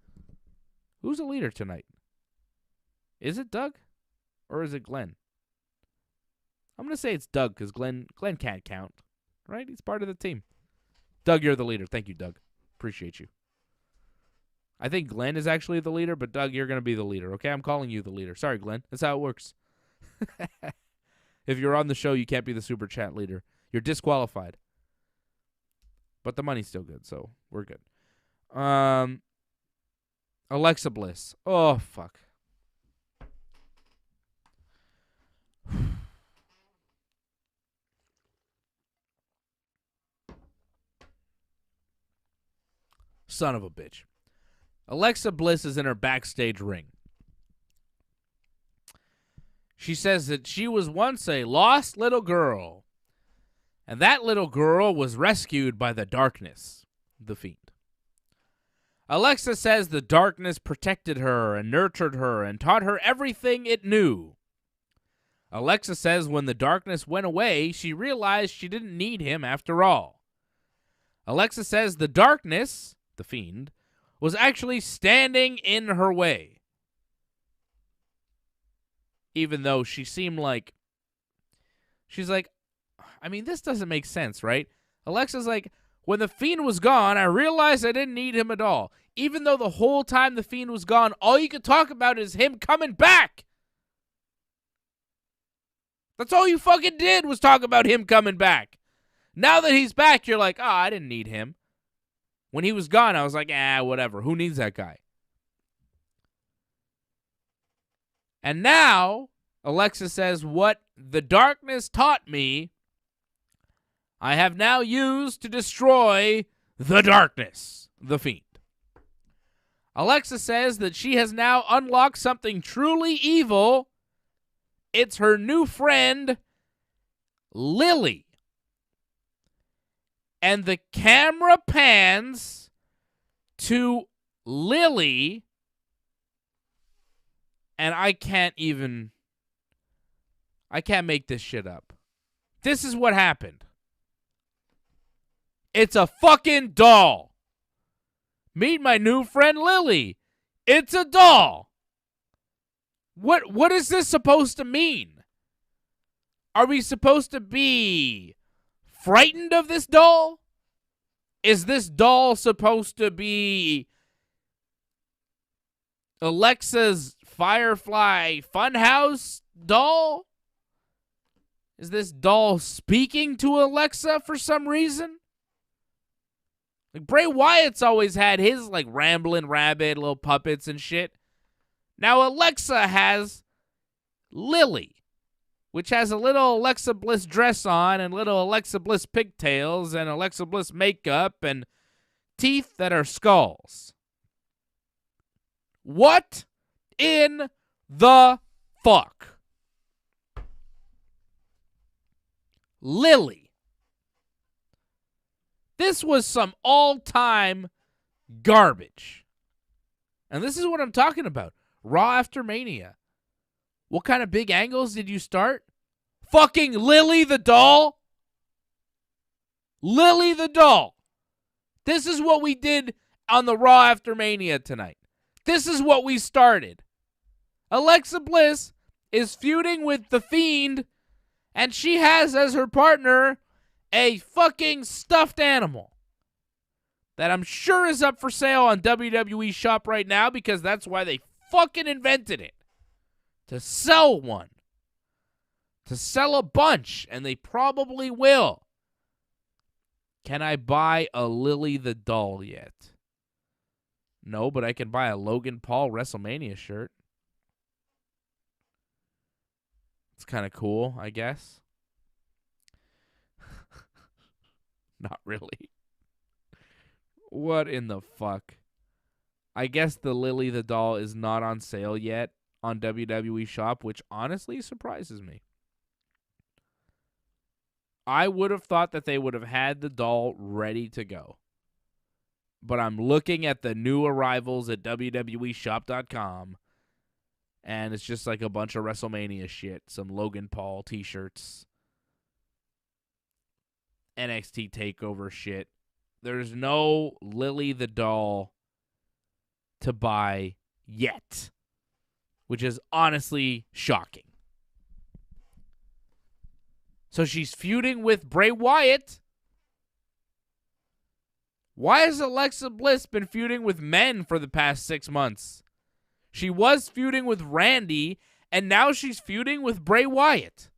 Who's the leader tonight? Is it Doug? Or is it Glenn? I'm going to say it's Doug because Glenn can't count. Right? He's part of the team. Doug, you're the leader. Thank you, Doug. Appreciate you. I think Glenn is actually the leader, but Doug, you're going to be the leader. Okay? I'm calling you the leader. Sorry, Glenn. That's how it works. If you're on the show, you can't be the super chat leader. You're disqualified. But the money's still good, so we're good. Alexa Bliss. Oh, fuck. Son of a bitch. Alexa Bliss is in her backstage ring. She says that she was once a lost little girl, and that little girl was rescued by the darkness, the Fiend. Alexa says the darkness protected her and nurtured her and taught her everything it knew. Alexa says when the darkness went away, she realized she didn't need him after all. Alexa says the darkness, the Fiend, was actually standing in her way. Even though she seemed like, she's like, I mean, this doesn't make sense, right? Alexa's like, when the Fiend was gone, I realized I didn't need him at all. Even though the whole time the Fiend was gone, all you could talk about is him coming back. That's all you fucking did was talk about him coming back. Now that he's back, you're like, oh, I didn't need him. When he was gone, I was like, whatever. Who needs that guy? And now, Alexa says, what the darkness taught me, I have now used to destroy the darkness, the Fiend. Alexa says that she has now unlocked something truly evil. It's her new friend, Lily. And the camera pans to Lily, and I can't make this shit up. This is what happened. It's a fucking doll. Meet my new friend Lily. It's a doll. What is this supposed to mean? Are we supposed to be frightened of this doll? Is this doll supposed to be Alexa's Firefly Funhouse doll? Is this doll speaking to Alexa for some reason? Like Bray Wyatt's always had his like rambling rabbit, little puppets and shit. Now Alexa has Lily, which has a little Alexa Bliss dress on and little Alexa Bliss pigtails and Alexa Bliss makeup and teeth that are skulls. What in the fuck? Lily. This was some all-time garbage. And this is what I'm talking about. Raw after Mania. What kind of big angles did you start? Fucking Lily the doll? Lily the doll. This is what we did on the Raw after Mania tonight. This is what we started. Alexa Bliss is feuding with The Fiend, and she has as her partner a fucking stuffed animal that I'm sure is up for sale on WWE Shop right now because that's why they fucking invented it. To sell one. To sell a bunch, and they probably will. Can I buy a Lily the doll yet? No, but I can buy a Logan Paul WrestleMania shirt. It's kind of cool, I guess. Not really. What in the fuck? I guess the Lily the doll is not on sale yet on WWE Shop, which honestly surprises me. I would have thought that they would have had the doll ready to go. But I'm looking at the new arrivals at WWEshop.com, and it's just like a bunch of WrestleMania shit. Some Logan Paul t-shirts. NXT TakeOver shit. There's no Lily the doll to buy yet, which is honestly shocking. So she's feuding with Bray Wyatt. Why has Alexa Bliss been feuding with men for the past 6 months? She was feuding with Randy, and now she's feuding with Bray Wyatt,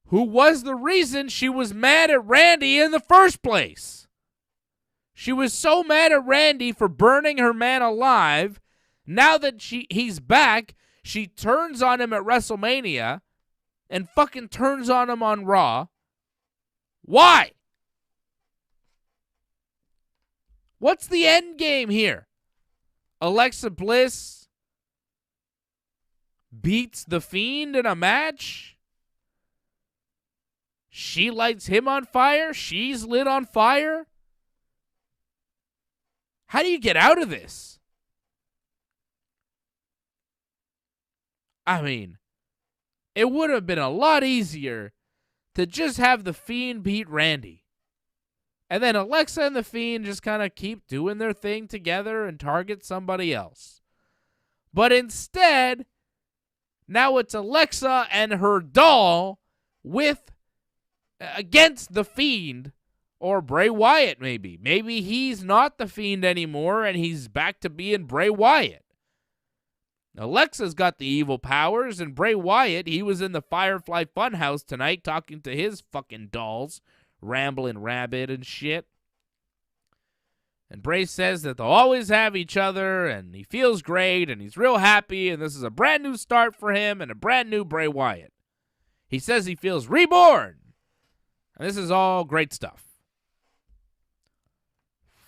who was the reason she was mad at Randy in the first place. She was so mad at Randy for burning her man alive. Now that he's back, she turns on him at WrestleMania and fucking turns on him on Raw. Why? What's the end game here? Alexa Bliss beats The Fiend in a match? She lights him on fire? She's lit on fire? How do you get out of this? I mean, it would have been a lot easier to just have The Fiend beat Randy. And then Alexa and The Fiend just kind of keep doing their thing together and target somebody else. But instead, now it's Alexa and her doll against The Fiend or Bray Wyatt maybe. Maybe he's not The Fiend anymore and he's back to being Bray Wyatt. Alexa's got the evil powers, and Bray Wyatt, he was in the Firefly Funhouse tonight talking to his fucking dolls, rambling rabbit and shit. And Bray says that they'll always have each other, and he feels great, and he's real happy, and this is a brand new start for him and a brand new Bray Wyatt. He says he feels reborn. And this is all great stuff.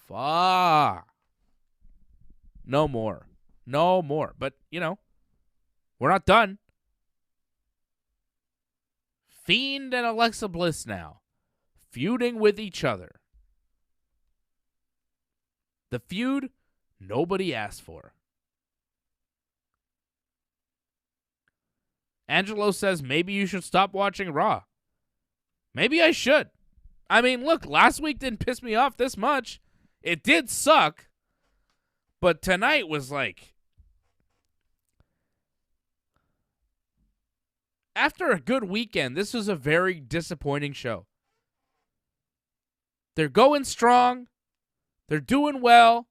Fuck. No more. No more. But, you know, we're not done. Fiend and Alexa Bliss now, feuding with each other. The feud nobody asked for. Angelo says maybe you should stop watching Raw. Maybe I should. I mean, look, last week didn't piss me off this much. It did suck. But tonight was like... After a good weekend, this was a very disappointing show. They're going strong. They're doing well.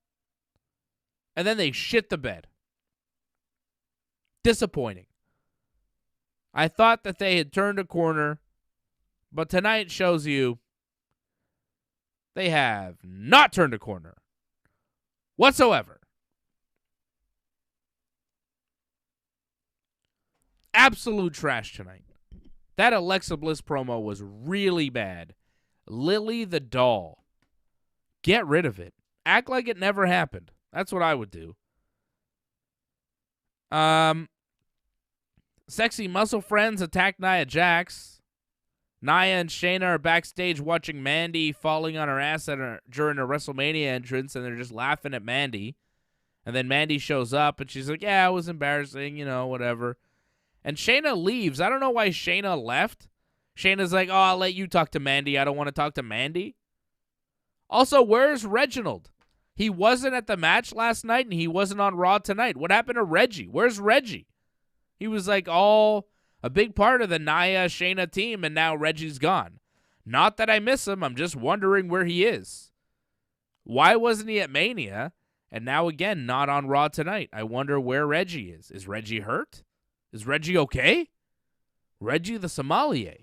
And then they shit the bed. Disappointing. I thought that they had turned a corner, but tonight shows you they have not turned a corner whatsoever. Absolute trash tonight. That Alexa Bliss promo was really bad. Lily the doll. Get rid of it. Act like it never happened. That's what I would do. Sexy Muscle Friends attack Nia Jax. Nia and Shayna are backstage watching Mandy falling on her ass during a WrestleMania entrance, and they're just laughing at Mandy. And then Mandy shows up, and she's like, yeah, it was embarrassing, you know, whatever. And Shayna leaves. I don't know why Shayna left. Shayna's like, oh, I'll let you talk to Mandy. I don't want to talk to Mandy. Also, where's Reginald? He wasn't at the match last night, and he wasn't on Raw tonight. What happened to Reggie? Where's Reggie? He was like all a big part of the Nia Shayna team, and now Reggie's gone. Not that I miss him. I'm just wondering where he is. Why wasn't he at Mania? And now again, not on Raw tonight. I wonder where Reggie is. Is Reggie hurt? Is Reggie okay? Reggie the sommelier.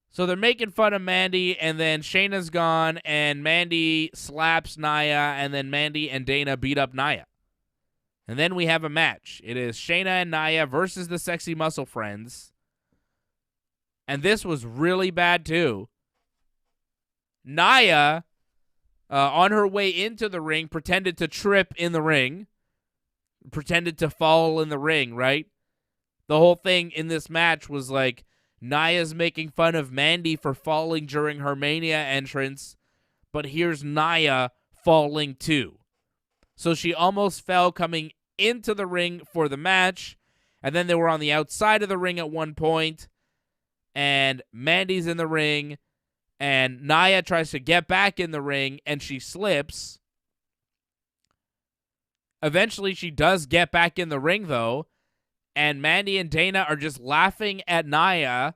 So they're making fun of Mandy, and then Shayna's gone, and Mandy slaps Nia, and then Mandy and Dana beat up Nia. And then we have a match. It is Shayna and Nia versus the Sexy Muscle Friends. And this was really bad, too. Nia, on her way into the ring, pretended to trip in the ring. Pretended to fall in the ring, right? The whole thing in this match was like, Nia's making fun of Mandy for falling during her Mania entrance, but here's Nia falling too. So she almost fell coming into the ring for the match, and then they were on the outside of the ring at one point, and Mandy's in the ring, and Nia tries to get back in the ring, and she slips. Eventually, she does get back in the ring, though, and Mandy and Dana are just laughing at Nia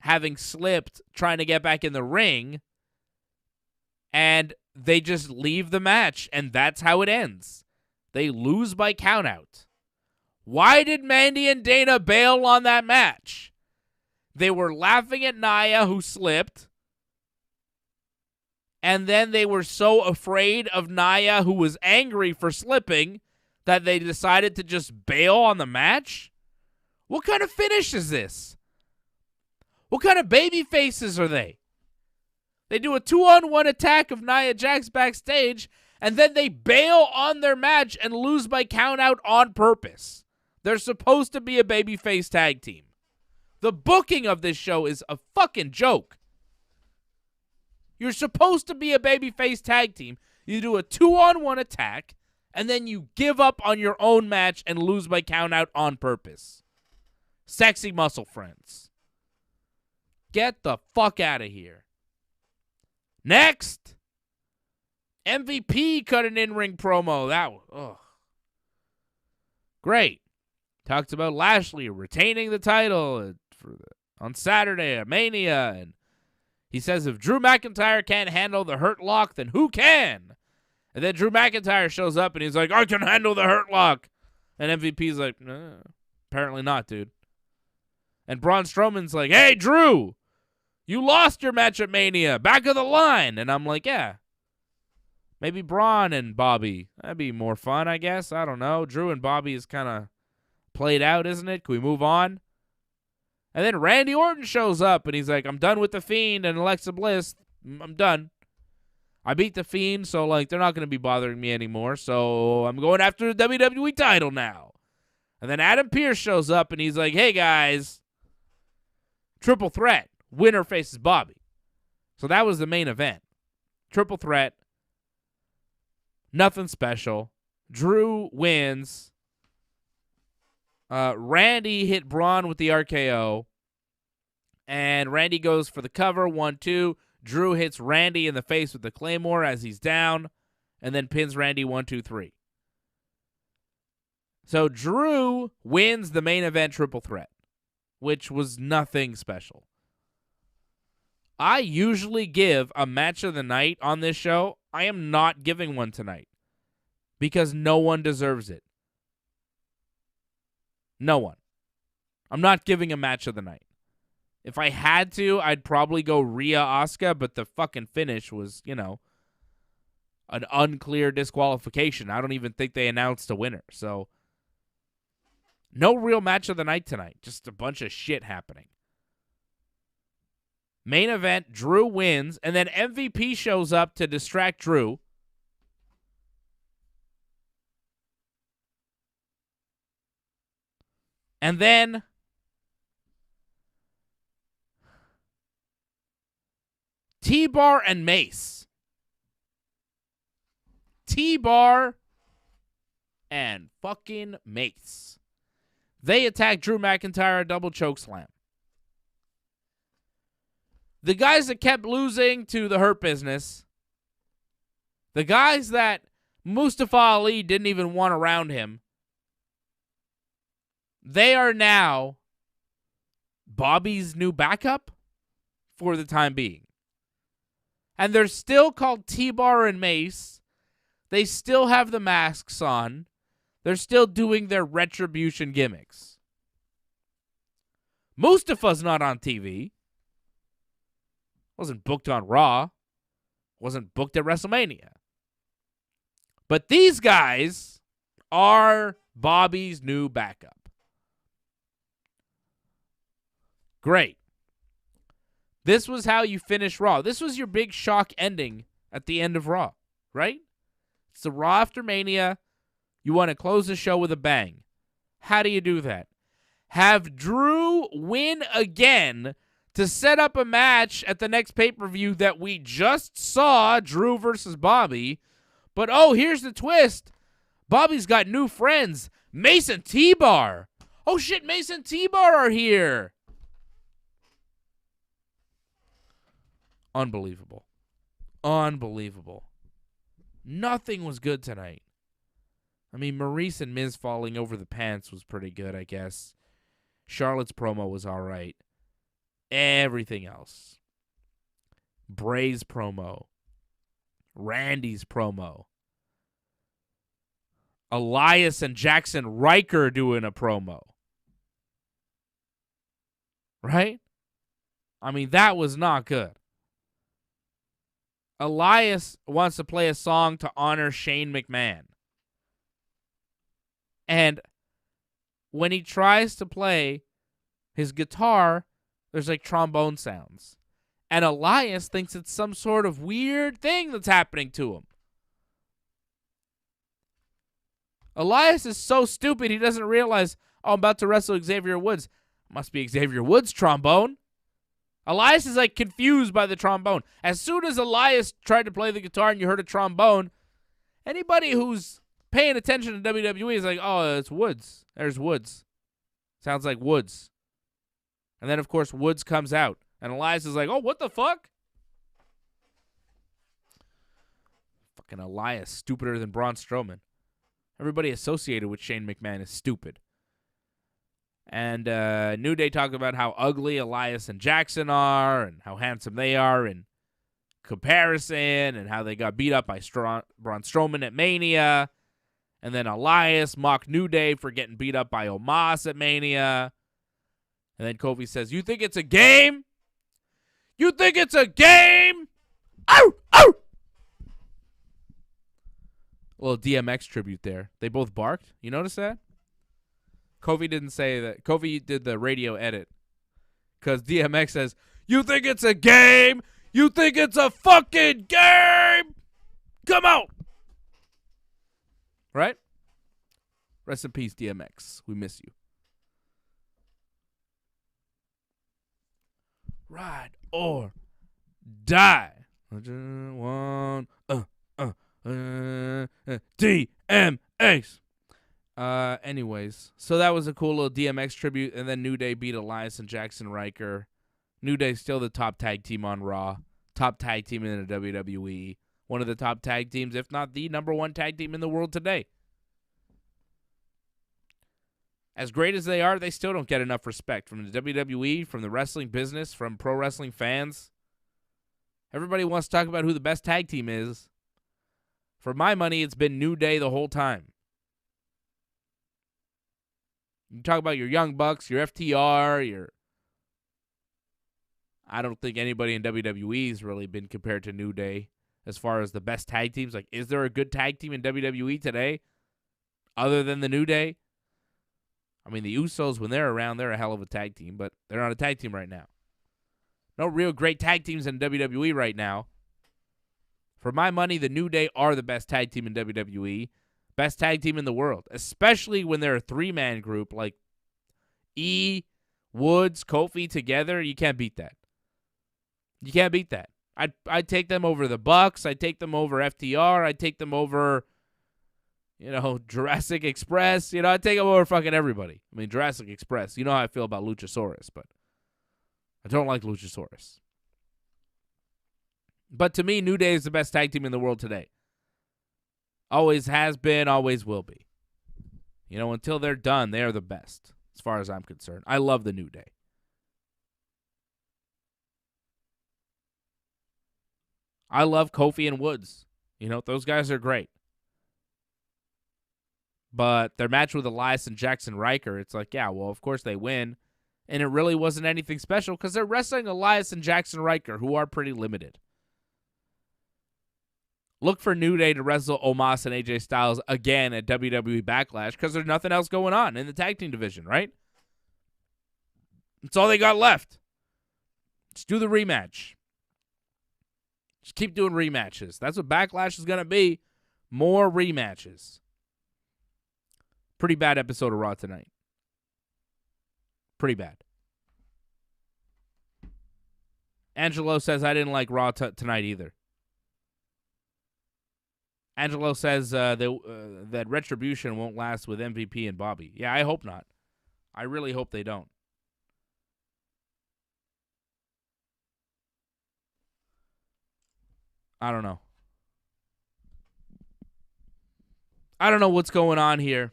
having slipped, trying to get back in the ring. And they just leave the match, and that's how it ends. They lose by countout. Why did Mandy and Dana bail on that match? They were laughing at Nia, who slipped. And then they were so afraid of Nia, who was angry for slipping, that they decided to just bail on the match? What kind of finish is this? What kind of baby faces are they? They do a 2-on-1 attack of Nia Jax backstage, and then they bail on their match and lose by countout on purpose. They're supposed to be a babyface tag team. The booking of this show is a fucking joke. You're supposed to be a babyface tag team. You do a 2-on-1 attack, and then you give up on your own match and lose by countout on purpose. Sexy Muscle Friends. Get the fuck out of here. Next, MVP cut an in-ring promo. That was, great. Talks about Lashley retaining the title on Saturday at Mania, and he says if Drew McIntyre can't handle the Hurt Lock, then who can? And then Drew McIntyre shows up, and he's like, I can handle the Hurt Lock. And MVP's like, apparently not, dude. And Braun Strowman's like, hey, Drew, You lost your match at Mania. Back of the line. And I'm like, yeah. Maybe Braun and Bobby. That'd be more fun, I guess. I don't know. Drew and Bobby is kind of played out, isn't it? Can we move on? And then Randy Orton shows up, and he's like, I'm done with The Fiend and Alexa Bliss. I'm done. I beat The Fiend, so, like, they're not going to be bothering me anymore, so I'm going after the WWE title now. And then Adam Pearce shows up, and he's like, hey, guys, triple threat. Winner faces Bobby. So that was the main event. Triple threat. Nothing special. Drew wins. Randy hit Braun with the RKO. And Randy goes for the cover. 1-2. Drew hits Randy in the face with the Claymore as he's down. And then pins Randy 1-2-3. So Drew wins the main event triple threat, which was nothing special. I usually give a match of the night on this show. I am not giving one tonight because no one deserves it. No one. I'm not giving a match of the night. If I had to, I'd probably go Rhea Asuka, but the fucking finish was, an unclear disqualification. I don't even think they announced a winner. So, no real match of the night tonight. Just a bunch of shit happening. Main event, Drew wins, and then MVP shows up to distract Drew. And then T-Bar and Mace. T-Bar and fucking Mace. They attack Drew McIntyre, a double chokeslam. The guys that kept losing to the Hurt Business, the guys that Mustafa Ali didn't even want around him, they are now Bobby's new backup for the time being. And they're still called T-Bar and Mace. They still have the masks on. They're still doing their retribution gimmicks. Mustafa's not on TV. Wasn't booked on Raw. Wasn't booked at WrestleMania. But these guys are Bobby's new backup. Great. This was how you finish Raw. This was your big shock ending at the end of Raw, right? It's the Raw after Mania. You want to close the show with a bang. How do you do that? Have Drew win again to set up a match at the next pay-per-view that we just saw, Drew versus Bobby. But, oh, here's the twist. Bobby's got new friends, Mace and T-Bar. Oh, shit, Mace and T-Bar are here. Unbelievable. Unbelievable. Nothing was good tonight. I mean, Maurice and Miz falling over the pants was pretty good, I guess. Charlotte's promo was all right. Everything else. Bray's promo. Randy's promo. Elias and Jackson Riker doing a promo. Right? I mean, that was not good. Elias wants to play a song to honor Shane McMahon. And when he tries to play his guitar, there's like trombone sounds. And Elias thinks it's some sort of weird thing that's happening to him. Elias is so stupid he doesn't realize, oh, I'm about to wrestle Xavier Woods. Must be Xavier Woods' trombone. Elias is like confused by the trombone. As soon as Elias tried to play the guitar and you heard a trombone, anybody who's paying attention to WWE is like, oh, it's Woods. There's Woods. Sounds like Woods. And then, of course, Woods comes out. And Elias is like, oh, what the fuck? Fucking Elias, stupider than Braun Strowman. Everybody associated with Shane McMahon is stupid. And New Day talked about how ugly Elias and Jackson are and how handsome they are in comparison and how they got beat up by Braun Strowman at Mania. And then Elias mocked New Day for getting beat up by Omos at Mania. And then Kofi says, you think it's a game? You think it's a game? Ow! Ow! A little DMX tribute there. They both barked. You notice that? Kofi didn't say that. Kofi did the radio edit. Because DMX says, you think it's a game? You think it's a fucking game? Come out! Right? Rest in peace, DMX. We miss you. Ride or die. One, DMX. Anyways, so that was a cool little DMX tribute, and then New Day beat Elias and Jackson Riker. New Day's still the top tag team on Raw, top tag team in the WWE, one of the top tag teams, if not the number one tag team in the world today. As great as they are, they still don't get enough respect from the WWE, from the wrestling business, from pro wrestling fans. Everybody wants to talk about who the best tag team is. For my money, it's been New Day the whole time. You talk about your Young Bucks, your FTR, I don't think anybody in WWE has really been compared to New Day as far as the best tag teams. Like, is there a good tag team in WWE today other than the New Day? I mean, the Usos, when they're around, they're a hell of a tag team, but they're not a tag team right now. No real great tag teams in WWE right now. For my money, the New Day are the best tag team in WWE. Best tag team in the world, especially when they're a three-man group like Woods, Kofi together. You can't beat that. You can't beat that. I'd take them over the Bucks. I'd take them over FTR. I'd take them over, Jurassic Express. I'd take them over fucking everybody. I mean, Jurassic Express. You know how I feel about Luchasaurus, but I don't like Luchasaurus. But to me, New Day is the best tag team in the world today. Always has been, always will be. Until they're done, they are the best, as far as I'm concerned. I love the New Day. I love Kofi and Woods. Those guys are great. But their match with Elias and Jackson Riker, it's like, yeah, well, of course they win. And it really wasn't anything special because they're wrestling Elias and Jackson Riker, who are pretty limited. Look for New Day to wrestle Omos and AJ Styles again at WWE Backlash because there's nothing else going on in the tag team division, right? That's all they got left. Just do the rematch. Just keep doing rematches. That's what Backlash is going to be. More rematches. Pretty bad episode of Raw tonight. Pretty bad. Angelo says, I didn't like Raw tonight either. Angelo says that Retribution won't last with MVP and Bobby. Yeah, I hope not. I really hope they don't. I don't know. I don't know what's going on here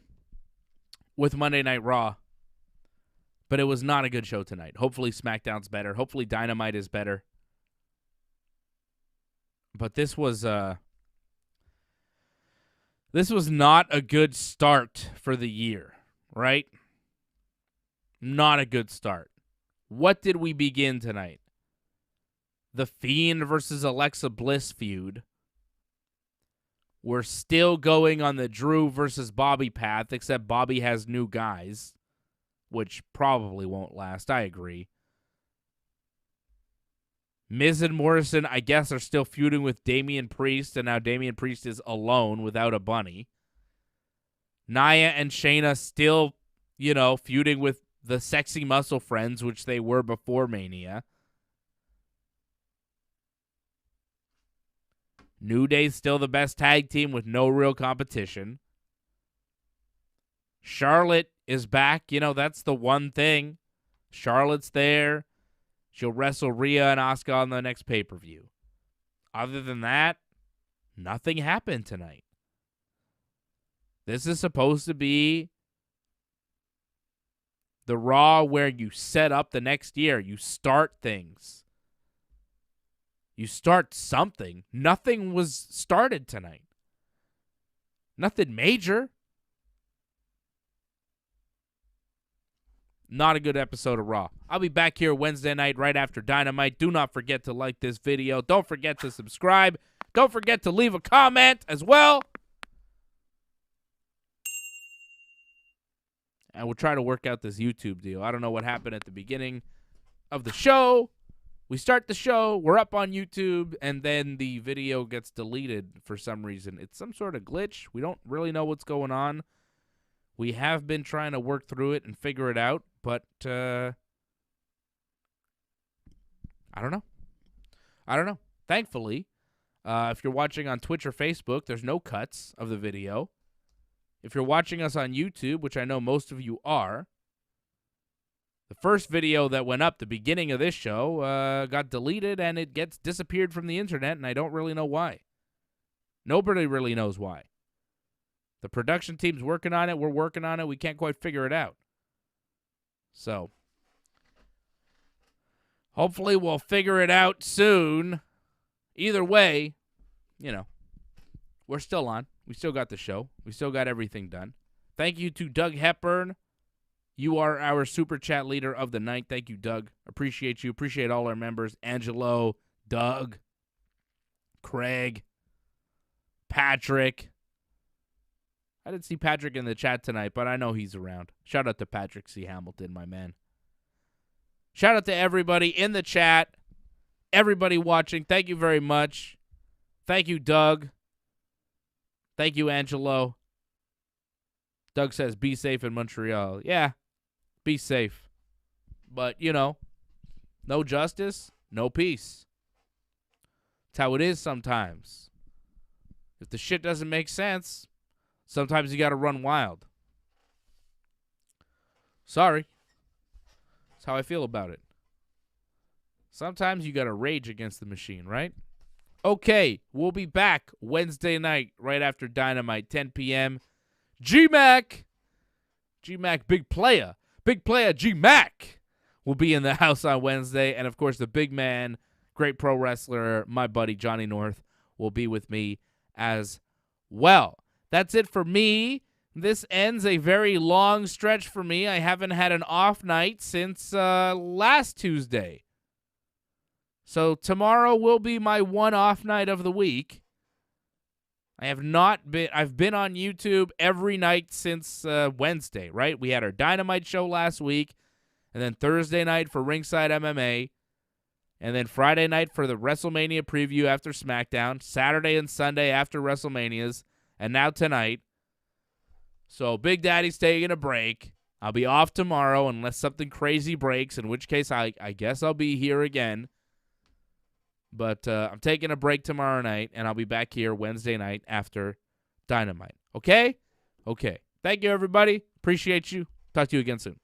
with Monday Night Raw, but it was not a good show tonight. Hopefully SmackDown's better. Hopefully Dynamite is better. But this was not a good start for the year, right? Not a good start. What did we begin tonight? The Fiend versus Alexa Bliss feud. We're still going on the Drew versus Bobby path, except Bobby has new guys, which probably won't last. I agree. Miz and Morrison, I guess, are still feuding with Damian Priest, and now Damian Priest is alone without a bunny. Nia and Shayna still, feuding with the Sexy Muscle Friends, which they were before Mania. New Day's still the best tag team with no real competition. Charlotte is back. That's the one thing. Charlotte's there. She'll wrestle Rhea and Asuka on the next pay-per-view. Other than that, nothing happened tonight. This is supposed to be the Raw where you set up the next year. You start things. You start something. Nothing was started tonight. Nothing major. Not a good episode of Raw. I'll be back here Wednesday night right after Dynamite. Do not forget to like this video. Don't forget to subscribe. Don't forget to leave a comment as well. And we'll try to work out this YouTube deal. I don't know what happened at the beginning of the show. We start the show, we're up on YouTube, and then the video gets deleted for some reason. It's some sort of glitch. We don't really know what's going on. We have been trying to work through it and figure it out, but I don't know. I don't know. Thankfully, if you're watching on Twitch or Facebook, there's no cuts of the video. If you're watching us on YouTube, which I know most of you are, the first video that went up, the beginning of this show, got deleted and it gets disappeared from the internet, and I don't really know why. Nobody really knows why. The production team's working on it. We're working on it. We can't quite figure it out. So, hopefully we'll figure it out soon. Either way, you know, we're still on. We still got the show. We still got everything done. Thank you to Doug Hepburn. You are our Super Chat leader of the night. Thank you, Doug. Appreciate you. Appreciate all our members. Angelo, Doug, Craig, Patrick. I didn't see Patrick in the chat tonight, but I know he's around. Shout out to Patrick C. Hamilton, my man. Shout out to everybody in the chat. Everybody watching. Thank you very much. Thank you, Doug. Thank you, Angelo. Doug says, be safe in Montreal. Yeah, be safe. But, you know, no justice, no peace. That's how it is sometimes. If the shit doesn't make sense, sometimes you got to run wild. Sorry. That's how I feel about it. Sometimes you got to rage against the machine, right? Okay, we'll be back Wednesday night right after Dynamite, 10 p.m. G-Mac, big player G-Mac will be in the house on Wednesday. And, of course, the big man, great pro wrestler, my buddy Johnny North, will be with me as well. That's it for me. This ends a very long stretch for me. I haven't had an off night since last Tuesday. So tomorrow will be my one off night of the week. I've been on YouTube every night since Wednesday, right? We had our Dynamite show last week, and then Thursday night for Ringside MMA, and then Friday night for the WrestleMania preview after SmackDown, Saturday and Sunday after WrestleManias, and now tonight. So Big Daddy's taking a break. I'll be off tomorrow unless something crazy breaks, in which case I guess I'll be here again. But I'm taking a break tomorrow night, and I'll be back here Wednesday night after Dynamite. Okay? Okay. Thank you, everybody. Appreciate you. Talk to you again soon.